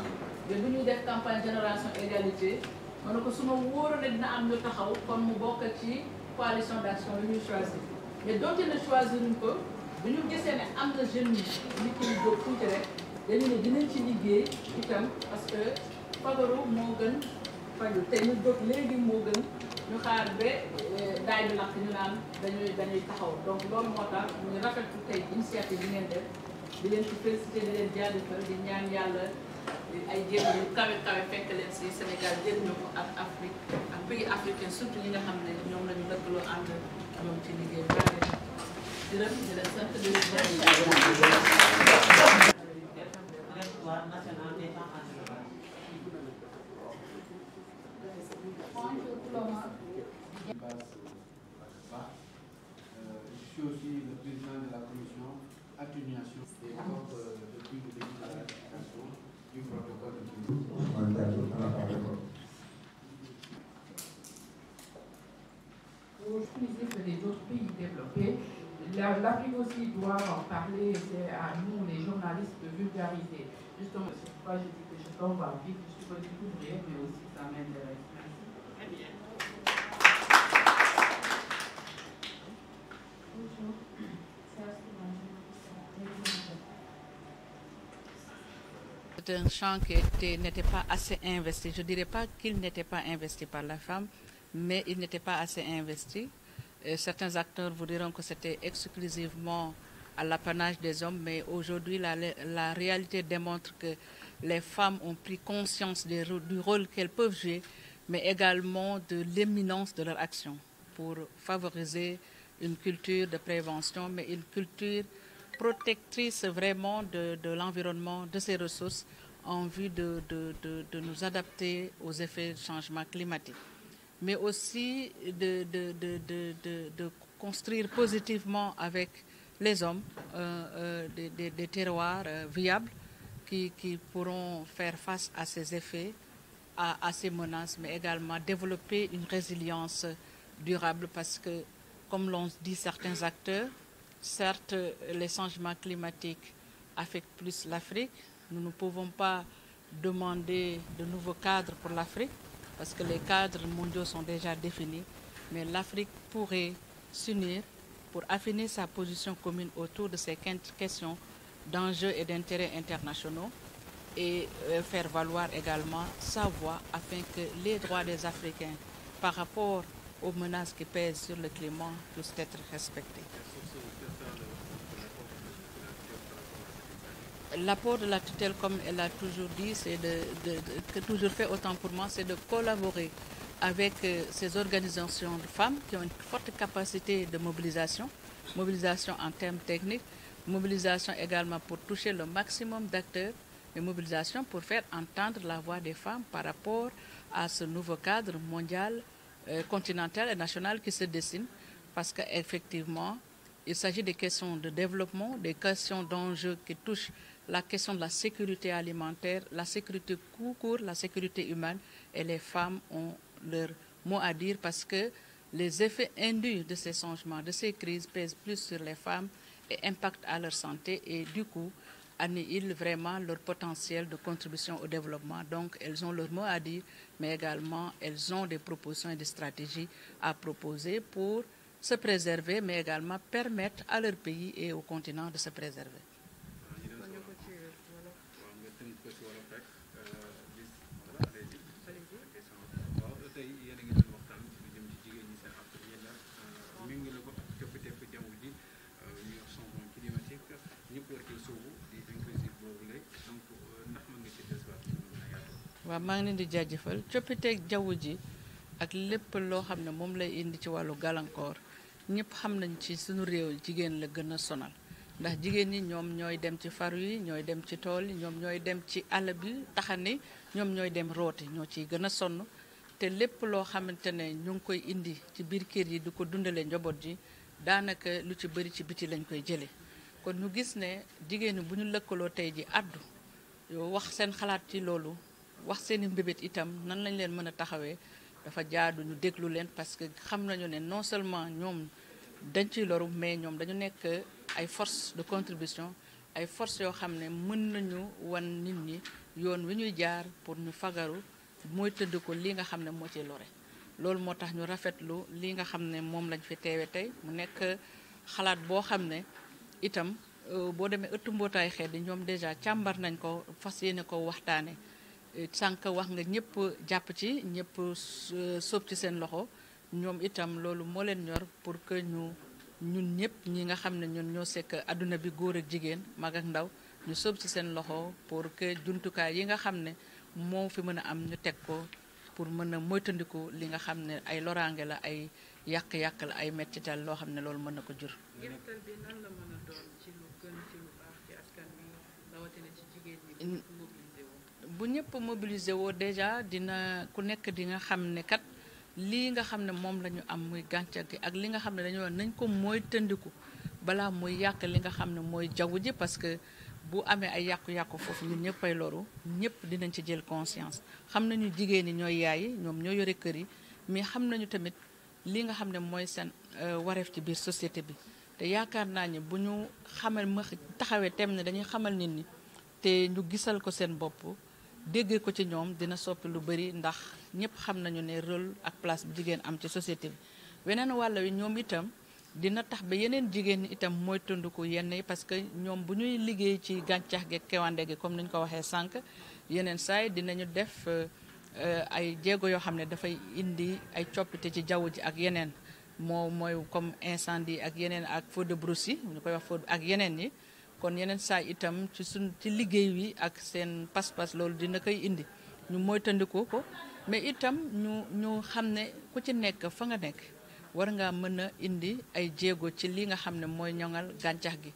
mais bu ñuy def campagne génération égalité ma ne ko su ma wóoroon ne dina am ñu taxaw kon mu bokk ci coalition d'action li ñuy choisir mais donte ne choisir ñu ko bu ñu gisee ne am na jeunes yi nit ñi jóg tuuti rek dañu ne dinañ ci liggéey itam parce que fagaru moo gën faju te ñu jóg léegi moo gën ñu xaar ba daay bi lakk ñu naan dañuy taxaw donc loolu moo tax ñu rafetlu tey initiative bi ngeen def di leen ci félicité di leen jaajëfal di ñaan yàlla ay jéego yu kawe fekk leen si Sénégal jëriñoo ko ak Afrique ak pays africain surtout ñi nga xam ne ñoom la ñu lëkkaloo ànd ñoom ci liggéey bi di leen sant di leen national des femmes en élevage. Je suis aussi le président de la commission atténuation des corps depuis le début de la ratification du protocole de exclusif des autres pays développés. L'Afrique aussi doit en parler, c'est à nous les journalistes de vulgariser. Justement, c'est pourquoi je dis que je tombe en vite, je suis politique ouvrière, mais aussi ça m'intéresse. Très bien. Bonjour, c'est Astou Manjou. c'est un champ qui n'était pas assez investi. Je ne dirais pas qu'il n'était pas investi par la femme, mais il n'était pas assez investi. Certains acteurs vous diront que c'était exclusivement à l'apanage des hommes, mais aujourd'hui, la réalité démontre que les femmes ont pris conscience du rôle qu'elles peuvent jouer, mais également de l'éminence de leur action pour favoriser une culture de prévention, mais une culture protectrice vraiment de l'environnement, de ses ressources, en vue de nous adapter aux effets du changement climatique. Mais aussi de construire positivement avec les hommes des terroirs viables qui pourront faire face à ces effets, à ces menaces, mais également développer une résilience durable parce que, comme l'ont dit certains acteurs, certes, les changements climatiques affectent plus l'Afrique. Nous ne pouvons pas demander de nouveaux cadres pour l'Afrique parce que les cadres mondiaux sont déjà définis, mais l'Afrique pourrait s'unir pour affiner sa position commune autour de ces questions d'enjeux et d'intérêts internationaux et faire valoir également sa voix afin que les droits des Africains par rapport aux menaces qui pèsent sur le climat puissent être respectés. L'apport de la tutelle, comme elle a toujours dit, c'est que toujours fait autant pour moi, c'est de collaborer avec ces organisations de femmes qui ont une forte capacité de mobilisation en termes techniques, mobilisation également pour toucher le maximum d'acteurs, et mobilisation pour faire entendre la voix des femmes par rapport à ce nouveau cadre mondial, continental et national qui se dessine, parce qu'effectivement, il s'agit des questions de développement, des questions d'enjeux qui touchent la question de la sécurité alimentaire, la sécurité court, la sécurité humaine, et les femmes ont leur mot à dire parce que les effets induits de ces changements, de ces crises pèsent plus sur les femmes et impactent à leur santé et du coup annihilent vraiment leur potentiel de contribution au développement. Donc elles ont leur mot à dire, mais également elles ont des propositions et des stratégies à proposer pour se préserver, mais également permettre à leur pays et au continent de se préserver. waaw maa ngi leen di jaajëfal coppiteeg jaww ji ak lépp loo xam ne moom lay indi ci wàllu gàllankoor ñëpp xam nañ ci suñu réew jigéen la gën a sonal ndax jigéen ñi ñoom ñooy dem ci faru yi ñooy dem ci tool yi ñoom ñooy dem ci àll bi taxani ñoom ñooy dem rooti ñoo ciy gën a sonn te lépp loo xamante ne ñu ngi koy indi ci biir kër yi di ko dundale njaboot ji daanaka lu ci bëri ci biti lañ koy jëlee kon ñu gis ne jigéen ñi bu ñu lëkkaloo tey ji addu wax seen xalaat ci loolu wax seeni mbébét itam nan lañ leen mën a taxawee dafa jaadu ñu déglu leen parce que xam nañu ne non seulement ñoom dañ ciy loru mais ñoom dañu nekk ay force de contribution ay force yoo xam ne mën nañu wan nit ñi yoon wi ñuy jaar pour ñu fagaru mooy tëdd ko li nga xam ne moo ciy lore loolu moo tax ñu rafetlu li nga xam ne moom lañ fi teewe tey mu nekk xalaat boo xam ne itam boo demee ëttu mbootaay xeet yi ñoom déjà càmbar nañ ko fas yéene ko waxtaane sànq wax nga ñëpp jàpp ci ñëpp sóob ci seen loxo ñoom itam loolu moo leen ñor pour que ñun ñëpp ñi nga xam ne ñun ñoo sekk adduna bi góor ak jigéen mag ak ndaw ñu sóob ci seen loxo pour que jumtukaay yi nga xam ne moo fi mën a am ñu teg ko pour mën a moytandiku li nga xam ne ay loraange la ay yàq-yàq la ay mettital loo xam ne loolu mën na ko jur. gerte bi nan la mën a doon ci lu gën ci lu baax ci askan bi rawatina ci jigéen ñi bu ñëpp mobilisé woo déjà dina ku nekk di nga xam ne kat lii nga xam ne moom la ñu am muy gàncax gi ak li nga xam ne dañu wax nañ ko mooy tëndiku balaa muy yàq li nga xam ne mooy jaww ji parce que bu amee ay yàqu-yàqu foofu ñun ñëpp ay loru ñëpp dinañ ci jël conscience xam nañu jigéen ñi ñooy yaay ñoom ñoo yore kër yi mais xam nañu tamit li nga xam ne mooy seen wareef ci biir société bi te yaakaar naa ni bu ñu xamal ma taxawee tem ne dañuy xamal nit ñi te ñu gisal ko seen bopp déggee ko ci ñoom dina soppi lu bëri ndax ñëpp xam nañu ne rôle ak place bi jigéen am ci société bi weneen wàll wi ñoom itam dina tax ba yeneen jigéen ñi itam mooy tënduku yenn yi parce que ñoom bu ñuy liggéey ci gàncax gi kewande gi comme ni ñu ko waxee sànq yeneen saay dinañu def ay jéego yoo xam ne dafay indi ay coppite ci jaww ji ak yeneen mooy comme incendie ak yeneen ak feu de brousse yi ñu koy wax feu ak yeneen yi kon yeneen saay itam ci liggéey wi ak seen pas-pas loolu dina koy indi ñu moytandiku ko mais itam ñu xam ne ku ci nekk fa nga nekk war ngaa mën a indi ay jéego ci li nga xam ne mooy ñoŋal gàncax gi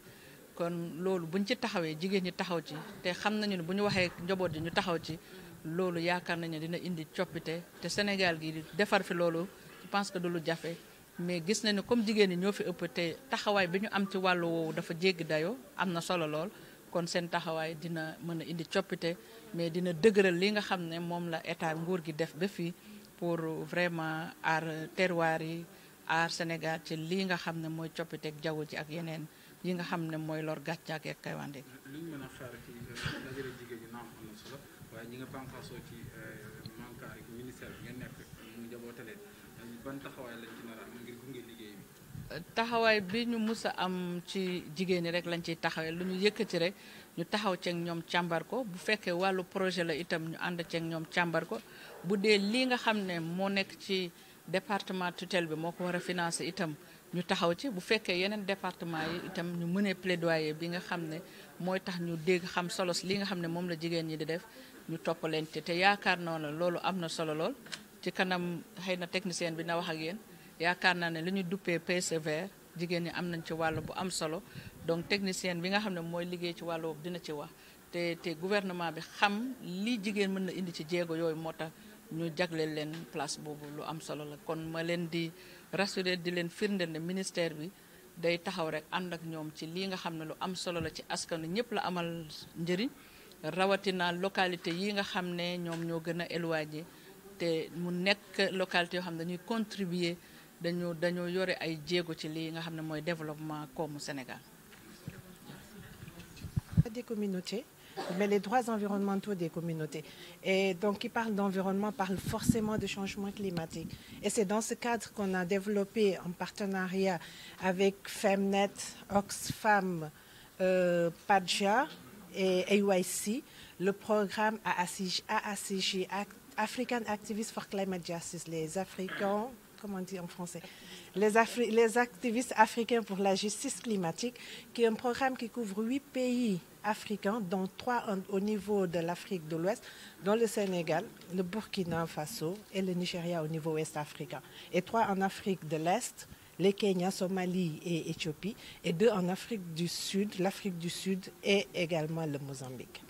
kon loolu buñ ci taxawee jigéen ñi taxaw ci te xam nañu ne bu ñu waxee njaboot ji ñu taxaw ci loolu yaakaar nañu dina indi coppite te Sénégal gi defar fi loolu je pense que du lu jafe mais gis nañu comme jigéen ñi ñoo fi ëpp te taxawaay bi ñu am ci wàllu woowu dafa jéggi dayoo am na solo lool kon seen taxawaay dina mën a indi coppite mais dina dëgëral li nga xam ne moom la état nguur gi def ba fii pour vraiment aar terroir yi aar Sénégal ci lii nga xam ne mooy coppiteeg jaww ji ak yeneen yi nga xam ne mooy lor gàncax ak kaywande gi. li ñu mën a xaar ci dajale jigéen ñi naam am na solo waaye ñi nga bànqaasoo ci manka ak ministère bi ngeen nekk mu njaboote leen ban taxawaay lañ ci nar a am ngir gunge liggéey bi. taxawaay bi ñu mus a am ci jigéen ñi rek lañ ciy taxawee lu ñu yëkkati rek ñu taxaw ceeg ñoom càmbar ko bu fekkee wàllu projet la itam ñu ànd ceeg ñoom càmbar ko bu dee lii nga xam ne moo nekk ci département tutelle bi moo ko war a financer itam ñu taxaw ci bu fekkee yeneen département yi itam ñu mënee plaidoyer bi nga xam ne mooy tax ñu dégg xam solo li nga xam ne moom la jigéen ñi di def ñu toppalante te yaakaar naa ne loolu am na solo lool ci kanam xëy na technicien bi na wax ak yéen yaakaar naa ne li ñu duppee PSVR jigéen ñi am nañ ci wàll bu am solo donc technicien bi nga xam ne mooy liggéey ci wàllu boobu dina ci wax te gouvernement bi xam li jigéen mën na indi ci jéego yooyu moo tax ñu jagleel leen place boobu lu am solo la kon ma leen di rassurer di leen firndeel ne ministère bi day taxaw rek ànd ak ñoom ci lii nga xam ne lu am solo la ci askan wi ñëpp la amal njëriñ rawatina localité yi nga xam ne ñoom ñoo gën a éloigné te mu nekk localité yoo xam ne dañuy contribuer dañoo yore ay jéego ci lii nga xam ne mooy développement koomu Sénégal. Des communautés, mais les droits environnementaux des communautés. Et donc, qui parle d'environnement parle forcément de changement climatique. Et c'est dans ce cadre qu'on a développé en partenariat avec Femnet, Oxfam, PADJA et AYC, le programme AACJ, African Activists for Climate Justice, les Africains, comment on dit en français, les activistes africains pour la justice climatique, qui est un programme qui couvre 8 pays africains, dont 3 au niveau de l'Afrique de l'Ouest, dont le Sénégal, le Burkina Faso et le Nigeria au niveau ouest africain, et 3 en Afrique de l'Est, les Kenya, Somalie et Éthiopie, et 2 en Afrique du Sud, l'Afrique du Sud et également le Mozambique.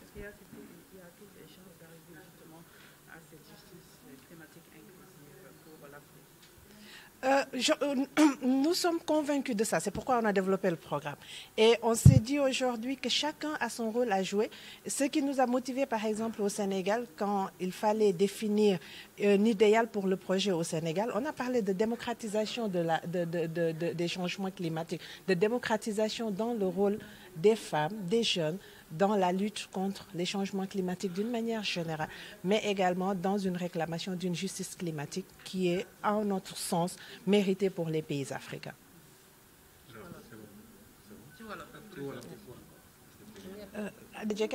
Nous sommes convaincus de ça, c'est pourquoi on a développé le programme. Et on s'est dit aujourd'hui que chacun a son rôle à jouer. Ce qui nous a motivés, par exemple, au Sénégal, quand il fallait définir un idéal pour le projet au Sénégal, on a parlé de démocratisation des changements climatiques, de démocratisation dans le rôle des femmes, des jeunes, dans la lutte contre les changements climatiques d'une manière générale, mais également dans une réclamation d'une justice climatique qui est, à notre sens, méritée pour les pays africains.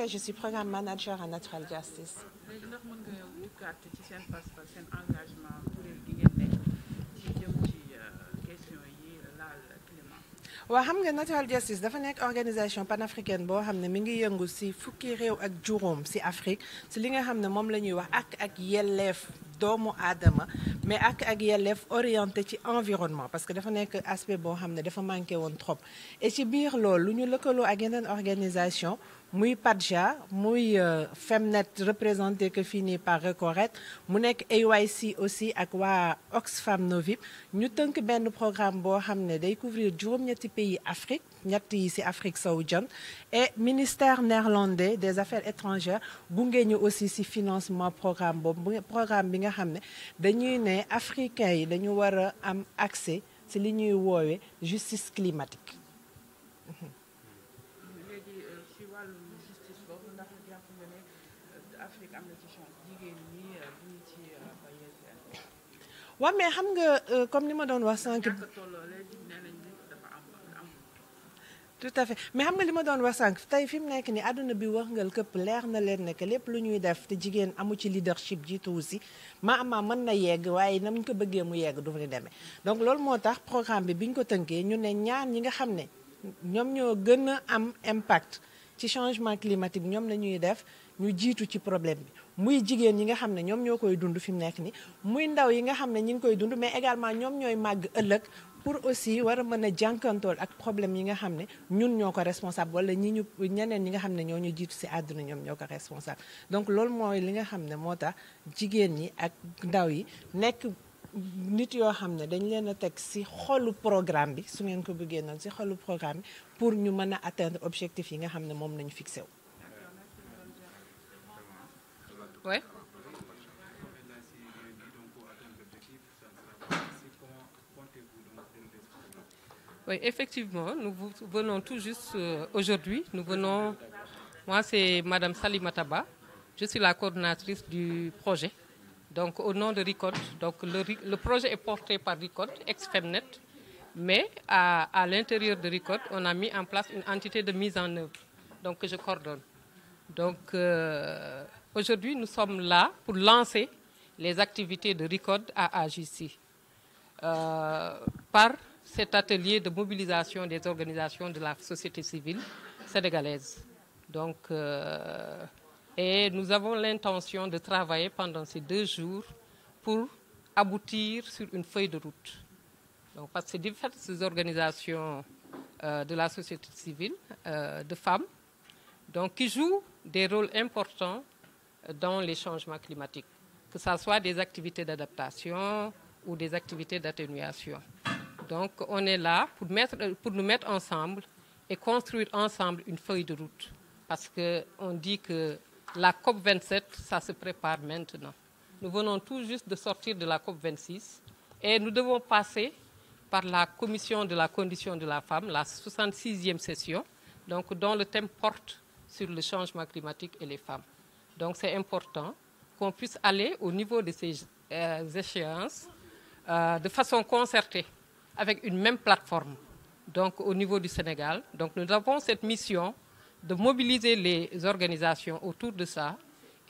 Je suis programme manager à Natural Justice. waaw xam nga Natural Justice dafa nekk organisation panafricaine boo xam ne mi ngi yëngu ci fukki réew ak juróom ci Afrique ci li nga xam ne moom la ñuy wax ak yelleef doomu aadama mais ak yelleef orienté ci environnement parce que dafa nekk aspect boo xam ne dafa manqué woon trop et ci biir loolu lu ñu lëkkaloo ak yeneen organisation muy PADJA muy Femnet représenté que fii nii par Recoret mu nekk AYC aussi ak waa Oxfam Novib ñu tënk benn programme boo xam ne day couvrir juróom-ñetti pays Afrique ñett yi ci Afrique sowu jant et ministère néerlandais des affaires étrangères gunge ñu aussi ci financement programme boobu programme bi nga xam ne dañuy ne africains yi dañu war a am accès ci li ñuy woowee justice climatique. waaw mais xam nga comme ni ma doon wax sànq. tout à fait mais xam nga li ma doon wax sànq tey fi mu nekk ni àdduna bi wërngal këpp leer na leen ne que lépp lu ñuy def te jigéen amu ci leadership jiitu aussi mën na yegg waaye na ñu ko bëggee mu yegg du fa demee donc loolu moo tax programme bi ñu ko tënkee ñu ne ñaar ñi nga xam ne ñoom ñoo gën a am impact ci changement climatique bi ñoom la ñuy def ñu jiitu ci problème bi muy jigéen ñi nga xam ne ñoom ñoo koy dund fi mu nekk ni muy ndaw yi nga xam ne ñi ngi koy dund mais également ñoom ñooy màgg ëllëg pour aussi war a mën a jànkantool ak problème yi nga xam ne ñun ñoo ko responsable wala ñeneen ñi nga xam ne ñoo ñu jiitu si àdduna ñoom ñoo ko responsable donc loolu mooy li nga xam ne moo tax jigéen ñi ak ndaw yi nekk nit yoo xam ne dañ leen a teg si xolu programme bi su ngeen ko bëggee noonu si xolu programme bi pour ñu mën a atteindre objectif yi nga xam ne moom nañu fixé wu. Ouais. Oui, effectivement, nous venons tout juste aujourd'hui. Moi c'est Madame Salimata Ba, je suis la coordonnatrice du projet. Donc au nom de RICOD, donc le projet est porté par RICOD, ex-Femnet, mais à l'intérieur de RICOD, on a mis en place une entité de mise en œuvre, donc que je coordonne. Donc aujourd'hui, nous sommes là pour lancer les activités de RICOD à AGC par cet atelier de mobilisation des organisations de la société civile sénégalaise. Donc, et nous avons l'intention de travailler pendant ces 2 jours pour aboutir sur une feuille de route. Donc, parce que c'est diverses organisations de la société civile, de femmes, donc, qui jouent des rôles importants dans les changements climatiques, que ce soit des activités d'adaptation ou des activités d'atténuation. Donc, on est là pour nous mettre ensemble et construire ensemble une feuille de route. Parce qu'on dit que la COP27, ça se prépare maintenant. Nous venons tout juste de sortir de la COP26 et nous devons passer par la Commission de la condition de la femme, la 66e session, donc, dont le thème porte sur le changement climatique et les femmes. Donc, c'est important qu'on puisse aller au niveau de ces échéances de façon concertée, avec une même plateforme, donc au niveau du Sénégal. Donc nous avons cette mission de mobiliser les organisations autour de ça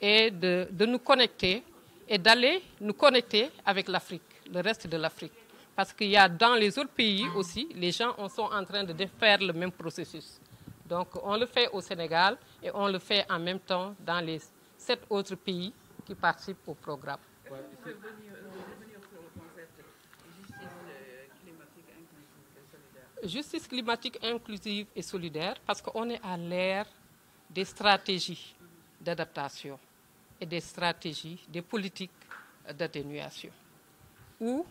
et de nous connecter et d'aller nous connecter avec l'Afrique, le reste de l'Afrique. Parce qu'il y a dans les autres pays aussi, les gens sont en train de faire le même processus. Donc on le fait au Sénégal et on le fait en même temps dans les 7 autres pays qui participent au programme. Justice climatique inclusive et solidaire, parce qu'on est à l'ère des stratégies d'adaptation et des stratégies, des politiques d'atténuation, où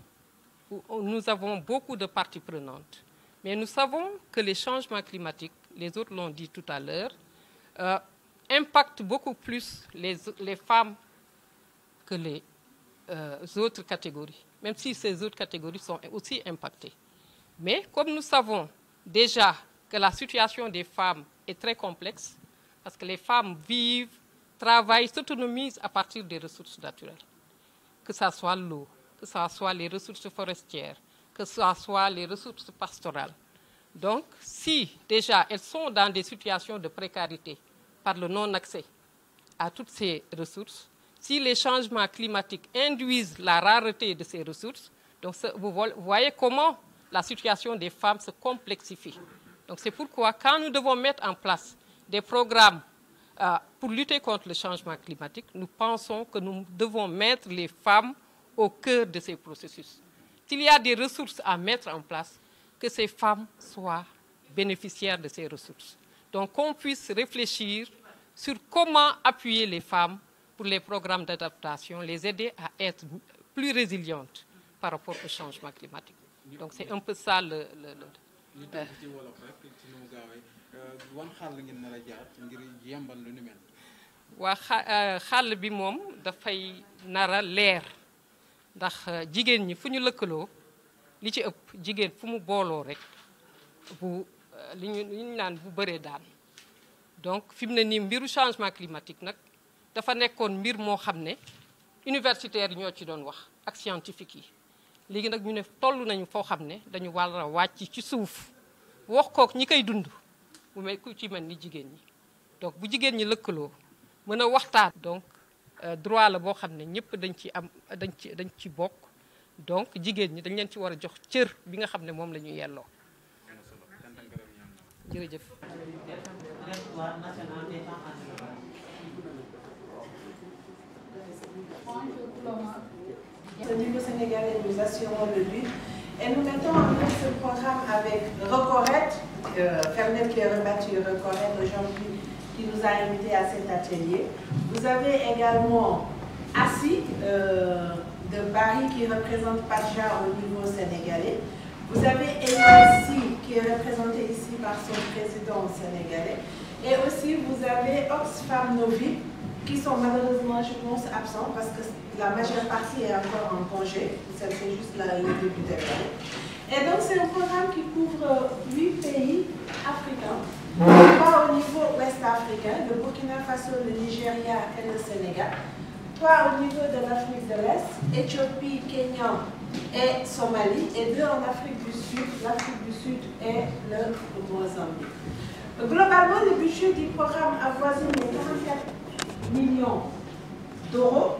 nous avons beaucoup de parties prenantes. Mais nous savons que les changements climatiques, les autres l'ont dit tout à l'heure, impactent beaucoup plus les femmes que les autres catégories, même si ces autres catégories sont aussi impactées. Mais comme nous savons déjà que la situation des femmes est très complexe, parce que les femmes vivent, travaillent, s'autonomisent à partir des ressources naturelles, que ce soit l'eau, que ce soit les ressources forestières, que ce soit les ressources pastorales. Donc, si déjà elles sont dans des situations de précarité par le non-accès à toutes ces ressources, si les changements climatiques induisent la rareté de ces ressources, donc vous voyez comment la situation des femmes se complexifie. Donc c'est pourquoi quand nous devons mettre en place des programmes pour lutter contre le changement climatique, nous pensons que nous devons mettre les femmes au cœur de ces processus. S'il y a des ressources à mettre en place, que ces femmes soient bénéficiaires de ces ressources. Donc qu'on puisse réfléchir sur comment appuyer les femmes pour les programmes d'adaptation, les aider à être plus résilientes par rapport au changement climatique. Donc c'est un peu ça le waa xàll bi moom dafay nara leer ndax jigéen ñi fu ñu lëkkaloo li ci ëpp jigéen fu mu booloo rek bu li ñu naan bu bëree daan donc fi mu ne nii mbiru changement climatique nag dafa nekkoon mbir moo xam ne universitaires yi ñoo ci doon wax ak scientifique yi léegi nag ñu ne toll nañu foo xam ne dañu war a wàcc ci suuf wax kook ñi koy dund bu mel ku ci mel ni jigéen ñi donc bu jigéen ñi lëkkaloo mën a waxtaan donc droit la boo xam ne ñëpp dañ ci bokk donc jigéen ñi dañ leen ci war a jox cër bi nga xam ne moom la ñu yelloo jërëjëf. Au niveau sénégalais, nous assurons le but et nous mettons en place ce programme avec Recorrect, Fernet qui est rebattu Recorrect aujourd'hui, qui nous a invités à cet atelier. Vous avez également Assi de Paris qui représente Pacha au niveau sénégalais. Vous avez NYC qui est représenté ici par son président sénégalais. Et aussi vous avez Oxfam Novi qui sont malheureusement, je pense, absents parce que la majeure partie est encore en congé. C'est juste le début de l'année. Et donc c'est un programme qui couvre 8 pays africains. Pas au niveau ouest africain, le Burkina Faso, le Nigeria et le Sénégal. 3 au niveau de l'Afrique de l'Est, Éthiopie, Kenya et Somalie, et 2 en Afrique du Sud, l'Afrique du Sud et le Mozambique. Globalement, le budget du programme avoisine les 44 millions d'euros.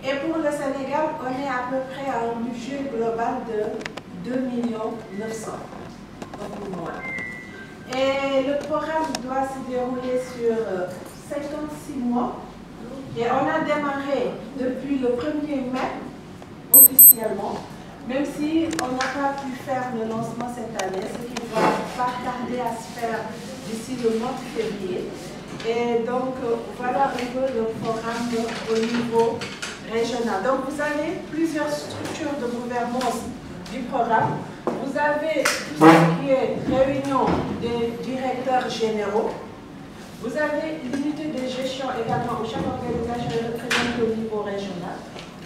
Et pour le Sénégal, on est à peu près à un budget global de 2 900 000 €. Et le programme doit se dérouler sur 56 mois. Et on a démarré depuis le 1er mai, officiellement, même si on n'a pas pu faire le lancement cette année, ce qui va pas tarder à se faire d'ici le mois de février. Et donc, voilà un peu le programme au niveau régional. Donc, vous avez plusieurs structures de gouvernance du programme. Vous avez tout ce qui est réunion des directeurs généraux. Vous avez l'unité de gestion également où chaque organisation est représentée au niveau régional.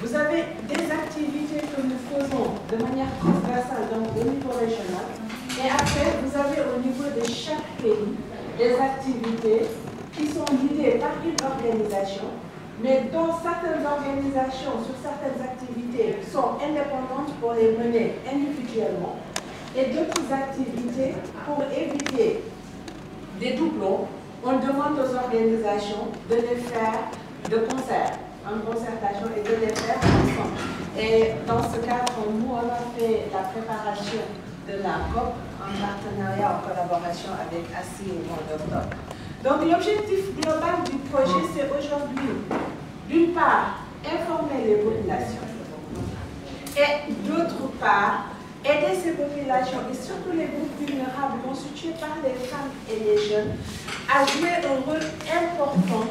Vous avez des activités que nous faisons de manière transversale donc au niveau régional. Et après, vous avez au niveau de chaque pays des activités qui sont guidées par une organisation, mais dont certaines organisations sur certaines activités sont indépendantes pour les mener individuellement et d'autres activités pour éviter des doublons. On demande aux organisations de les faire de concert, en concertation et de les faire ensemble. Et dans ce cadre, nous, on a fait la préparation de la COP en partenariat, en collaboration avec ASSI au mois d'octobre. Donc l'objectif global du projet, c'est aujourd'hui, d'une part, informer les populations et d'autre part, aider ces populations et surtout les groupes vulnérables constitués par les femmes et les jeunes à jouer un rôle important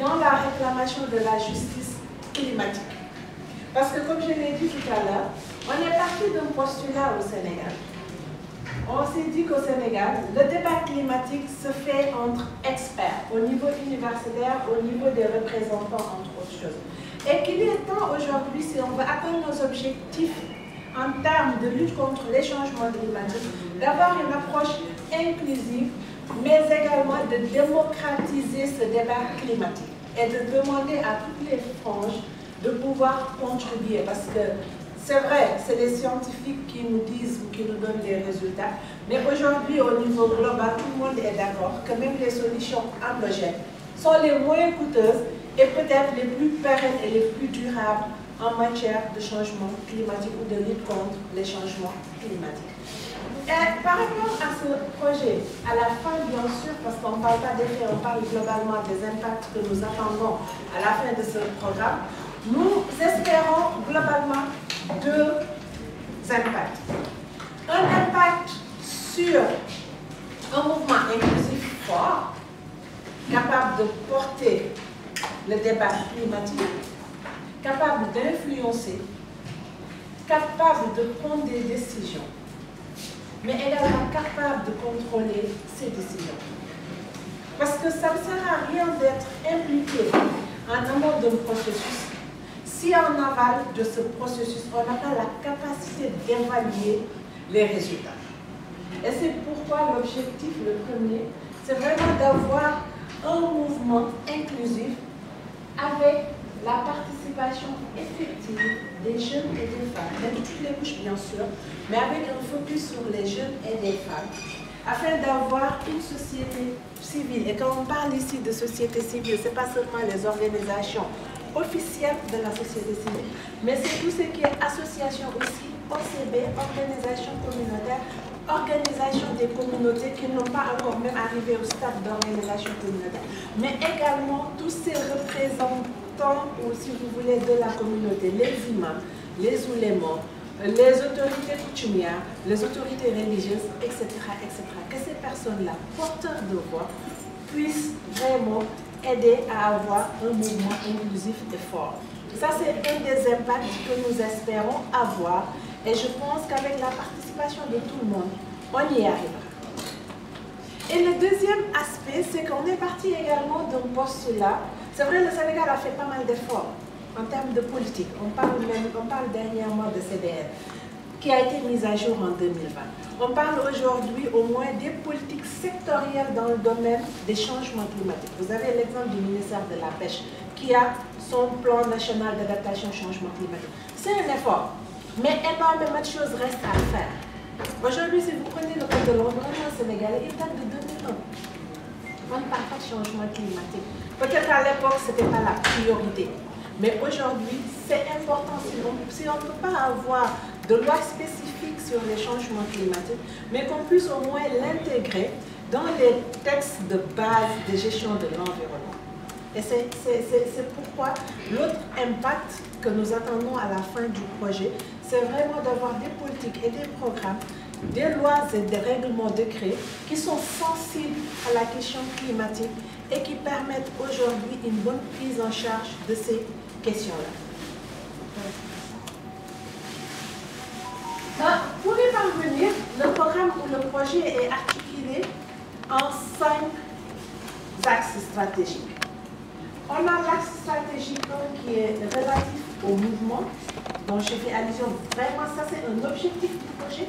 dans la réclamation de la justice climatique. Parce que comme je l'ai dit tout à l'heure, on est parti d'un postulat au Sénégal. On s'est dit qu'au Sénégal, le débat climatique se fait entre experts, au niveau universitaire, au niveau des représentants, entre autres choses. Et qu'il est temps aujourd'hui, si on veut atteindre nos objectifs en termes de lutte contre les changements climatiques, d'avoir une approche inclusive, mais également de démocratiser ce débat climatique et de demander à toutes les franges de pouvoir contribuer. Parce que c'est vrai, c'est les scientifiques qui nous disent ou qui nous donnent les résultats, mais aujourd'hui, au niveau global, tout le monde est d'accord que même les solutions endogènes sont les moins coûteuses et peut-être les plus pérennes et les plus durables en matière de changement climatique ou de lutte contre les changements climatiques. Et par rapport à ce projet, à la fin bien sûr, parce qu'on ne parle pas d'effets, on parle globalement des impacts que nous attendons à la fin de ce programme, nous espérons globalement 2 impacts. Un impact sur un mouvement inclusif fort, capable de porter le débat climatique, capable d'influencer, capable de prendre des décisions, mais également capable de contrôler ces décisions. Parce que ça ne sert à rien d'être impliqué en amont d'un processus si en aval de ce processus, on n'a pas la capacité d'évaluer les résultats. Et c'est pourquoi l'objectif, le premier, c'est vraiment d'avoir un mouvement inclusif avec la participation effective des jeunes et des femmes, de toutes les couches bien sûr, mais avec un focus sur les jeunes et les femmes, afin d'avoir une société civile. Et quand on parle ici de société civile, ce n'est pas seulement les organisations officielles de la société civile, mais c'est tout ce qui est association aussi, OCB, organisation communautaire, organisation des communautés qui n'ont pas encore même arrivé au stade d'organisation communautaire, mais également tous ces représentants, ou si vous voulez, de la communauté, les imams, les oulémas, les autorités coutumières, les autorités religieuses, etc., etc. Que ces personnes-là, porteurs de voix, puissent vraiment aider à avoir un mouvement inclusif et fort. Ça, c'est un des impacts que nous espérons avoir. Et je pense qu'avec la participation de tout le monde, on y arrivera. Et le deuxième aspect, c'est qu'on est parti également d'un postulat. C'est vrai, le Sénégal a fait pas mal d'efforts en termes de politique. On parle dernièrement de CDR, qui a été mise à jour en 2020. On parle aujourd'hui au moins des politiques sectorielles dans le domaine des changements climatiques. Vous avez l'exemple du ministère de la Pêche, qui a son plan national d'adaptation au changement climatique. C'est un effort. Mais énormément de choses restent à faire. Aujourd'hui, si vous prenez le code de l'environnement sénégalais, il date de 2001. On ne parle pas de changement climatique. Peut-être à l'époque, ce n'était pas la priorité. Mais aujourd'hui, c'est important. Si on ne peut pas avoir de loi spécifique sur les changements climatiques, mais qu'on puisse au moins l'intégrer dans les textes de base de gestion de l'environnement. Et c'est pourquoi l'autre impact que nous attendons à la fin du projet, c'est vraiment d'avoir des politiques et des programmes, des lois et des règlements décrets qui sont sensibles à la question climatique et qui permettent aujourd'hui une bonne prise en charge de ces questions-là. Pour y parvenir, le programme ou le projet est articulé en 5 axes stratégiques. On a l'axe stratégique qui est relatif au mouvement, dont je fais allusion. Vraiment, ça c'est un objectif du projet.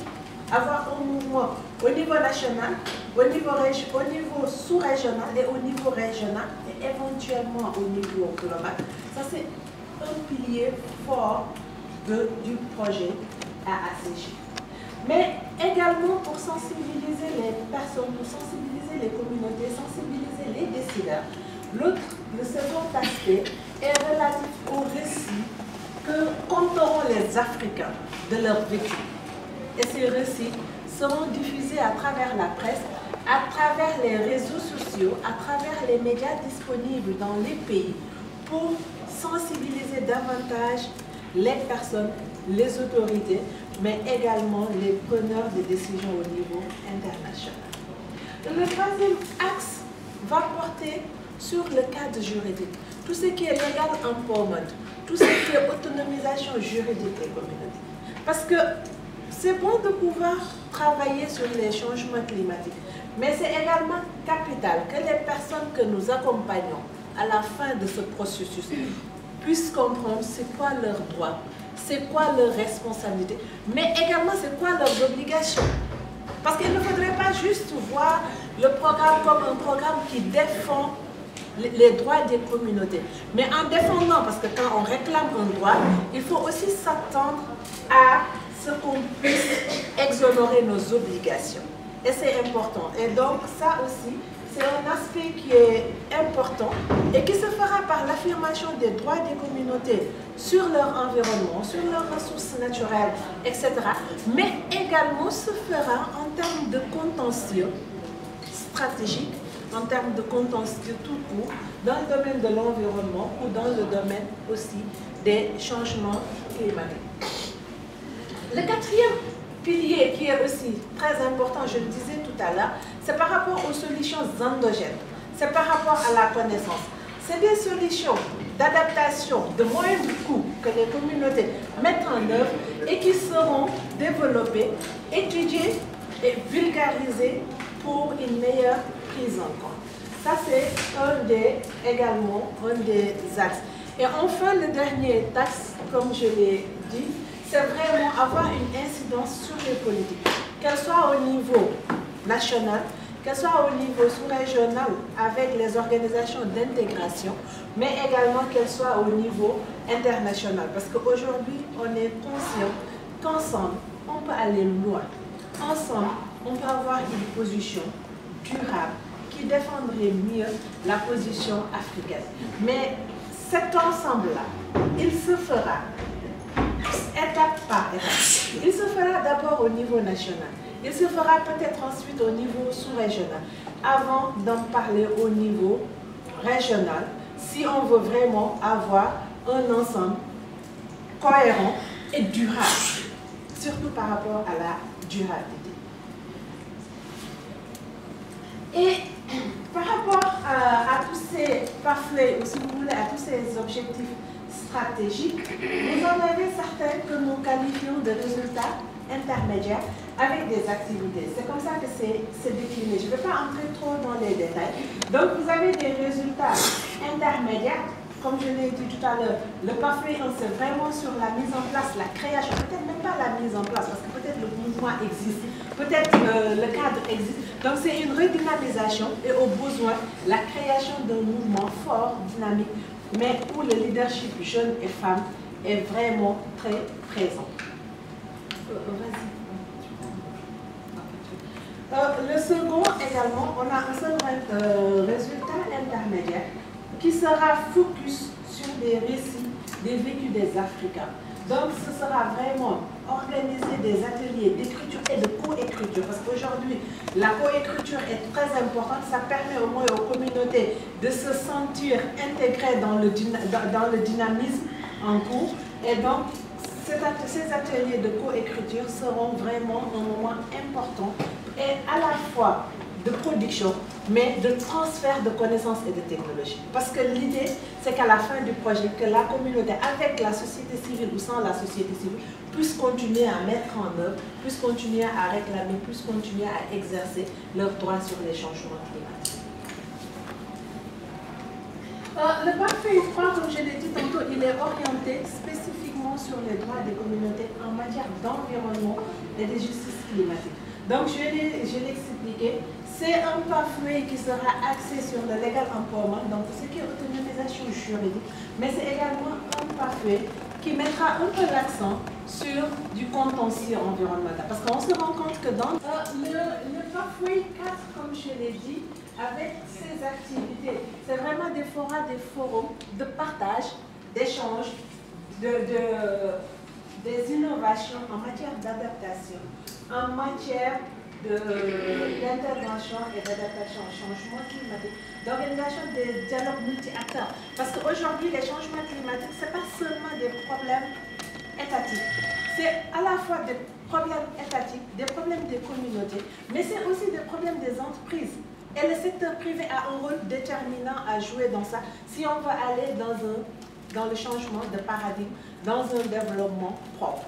Avoir un mouvement au niveau national, au niveau sous-régional et au niveau régional, et éventuellement au niveau global. Ça c'est un pilier fort du projet AACG. Mais également pour sensibiliser les personnes, pour sensibiliser les communautés, sensibiliser les décideurs. Le second aspect est relatif au récit que compteront les Africains de leur vécu. Et ces récits seront diffusés à travers la presse, à travers les réseaux sociaux, à travers les médias disponibles dans les pays pour sensibiliser davantage les personnes, les autorités, mais également les preneurs de décisions au niveau international. Le troisième axe va porter sur le cadre juridique, tout ce qui est legal empowerment, tout ce qui est autonomisation juridique des communautés. Parce que c'est bon de pouvoir travailler sur les changements climatiques, mais c'est également capital que les personnes que nous accompagnons à la fin de ce processus puissent comprendre c'est quoi leurs droits, c'est quoi leurs responsabilités, mais également c'est quoi leurs obligations. Parce qu'il ne faudrait pas juste voir le programme comme un programme qui défend les droits des communautés. Mais en défendant, parce que quand on réclame un droit, il faut aussi s'attendre à ce qu'on puisse exonérer nos obligations. Et c'est important. Et donc ça aussi, c'est un aspect qui est important et qui se fera par l'affirmation des droits des communautés sur leur environnement, sur leurs ressources naturelles, etc. Mais également se fera en termes de contentieux stratégique, en termes de contentieux tout court, dans le domaine de l'environnement ou dans le domaine aussi des changements climatiques. Le quatrième pilier qui est aussi très important, je le disais tout à l'heure, c'est par rapport aux solutions endogènes, c'est par rapport à la connaissance. C'est des solutions d'adaptation de moyen coût que les communautés mettent en œuvre et qui seront développées, étudiées et vulgarisées pour une meilleure prise en compte. Ça, c'est également un des axes. Et enfin, le dernier axe, comme je l'ai dit, c'est vraiment avoir une incidence sur les politiques, qu'elles soient au niveau national, qu'elles soient au niveau sous-régional avec les organisations d'intégration, mais également qu'elles soient au niveau international. Parce qu'aujourd'hui, on est conscient qu'ensemble, on peut aller loin. Ensemble, on peut avoir une position durable qui défendrait mieux la position africaine. Mais cet ensemble-là, il se fera étape par étape. Il se fera d'abord au niveau national. Il se fera peut-être ensuite au niveau sous-régional, avant d'en parler au niveau régional, si on veut vraiment avoir un ensemble cohérent et durable, surtout par rapport à la durabilité. Et par rapport à tous ces pathways, ou si vous voulez, à tous ces objectifs stratégiques, vous en avez certains que nous qualifions de résultats intermédiaires avec des activités. C'est comme ça que c'est décliné. Je ne vais pas entrer trop dans les détails. Donc, vous avez des résultats intermédiaires. Comme je l'ai dit tout à l'heure, le pathway, c'est vraiment sur la mise en place, la création, peut-être même pas la mise en place, parce que peut-être le mouvement existe, peut-être le cadre existe. Donc c'est une redynamisation et au besoin, la création d'un mouvement fort, dynamique, mais où le leadership jeune et femme est vraiment très présent. Le second également, on a un seul résultat intermédiaire qui sera focus sur des récits des vécus des Africains. Donc ce sera vraiment organiser des ateliers d'écriture et de coécriture, parce qu'aujourd'hui la coécriture est très importante, ça permet au moins aux communautés de se sentir intégrées dans le dynamisme en cours, et donc ces ateliers de coécriture seront vraiment un moment important et à la fois de production, mais de transfert de connaissances et de technologies. Parce que l'idée, c'est qu'à la fin du projet, que la communauté, avec la société civile ou sans la société civile, puisse continuer à mettre en œuvre, puisse continuer à réclamer, puisse continuer à exercer leurs droits sur les changements climatiques. Le pathway 3, comme je l'ai dit tantôt, il est orienté spécifiquement sur les droits des communautés en matière d'environnement et de justice climatique. Donc, je l'ai expliqué, c'est un pathway qui sera axé sur le legal empowerment, donc ce qui est autonomisation juridique, mais c'est également un pathway qui mettra un peu l'accent sur du contentieux environnemental. Parce qu'on se rend compte que dans le pathway 4, comme je l'ai dit, avec ces activités, c'est vraiment des forums de partage, d'échange, des innovations en matière d'adaptation, en matière d'intervention et d'adaptation au changement climatique, d'organisation des dialogues multi-acteurs. Parce qu'aujourd'hui, les changements climatiques, ce n'est pas seulement des problèmes étatiques. C'est à la fois des problèmes étatiques, des problèmes des communautés, mais c'est aussi des problèmes des entreprises. Et le secteur privé a un rôle déterminant à jouer dans ça si on veut aller dans le changement de paradigme, dans un développement propre.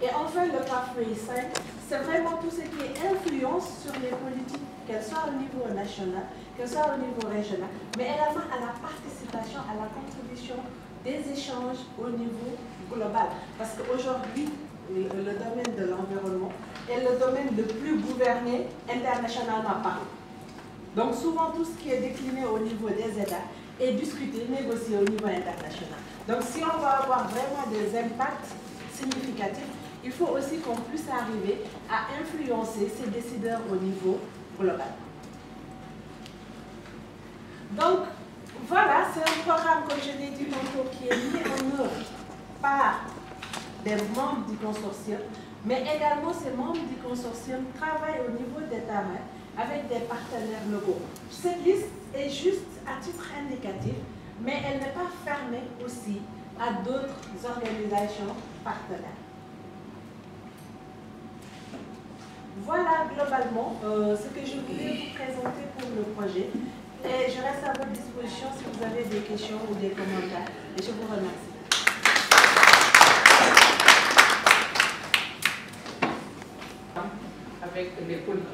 Et enfin, le pathway 5, c'est vraiment tout ce qui influence sur les politiques, qu'elles soient au niveau national, qu'elles soient au niveau régional, mais également à la participation, à la contribution des échanges au niveau global. Parce qu'aujourd'hui, le domaine de l'environnement est le domaine le plus gouverné internationalement parlant. Donc souvent, tout ce qui est décliné au niveau des États est discuté, négocié au niveau international. Donc si on va avoir vraiment des impacts significatifs, il faut aussi qu'on puisse arriver à influencer ces décideurs au niveau global. Donc, voilà, c'est un programme, comme je l'ai dit tantôt, qui est mis en œuvre par des membres du consortium, mais également ces membres du consortium travaillent au niveau des terrains avec des partenaires locaux. Cette liste est juste à titre indicatif, mais elle n'est pas fermée aussi à d'autres organisations partenaires. Voilà globalement ce que je voulais vous présenter pour le projet. Et je reste à votre disposition si vous avez des questions ou des commentaires. Et je vous remercie. Avec les politiques.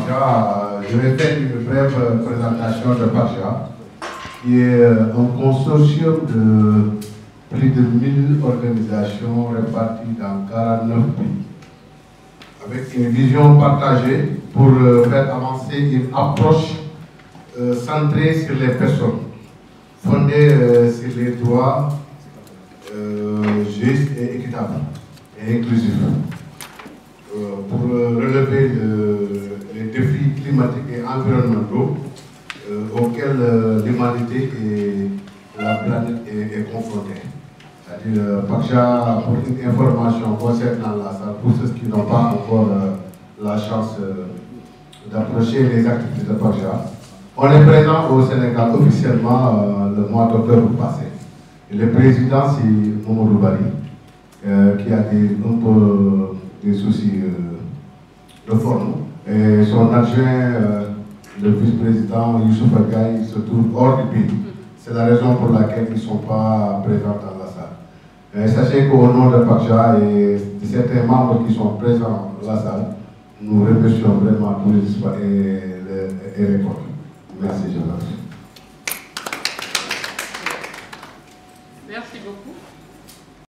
PACJA, je vais faire une brève présentation de PACJA, qui est un consortium de plus de 1000 organisations réparties dans 49 pays, avec une vision partagée pour faire avancer une approche centrée sur les personnes, fondée sur les droits justes et équitables et inclusifs, pour relever les défis climatiques et environnementaux auxquels l'humanité et la planète est confrontée. C'est-à-dire, PACJA, pour une information concernant la salle, pour ceux qui n'ont pas encore la chance d'approcher les activités de PACJA, on est présent au Sénégal officiellement le mois d'octobre passé. Et le président, c'est Mamadou Bari, qui a un peu des soucis de forme. Et son adjoint, le vice-président Youssouf Agaï, se trouve hors du pays. C'est la raison pour laquelle ils ne sont pas présents dans la salle. Et sachez qu'au nom de PACJA et de certains membres qui sont présents dans la salle, nous remercions vraiment tous les espoirs et les récoltes. Merci, je vous remercie.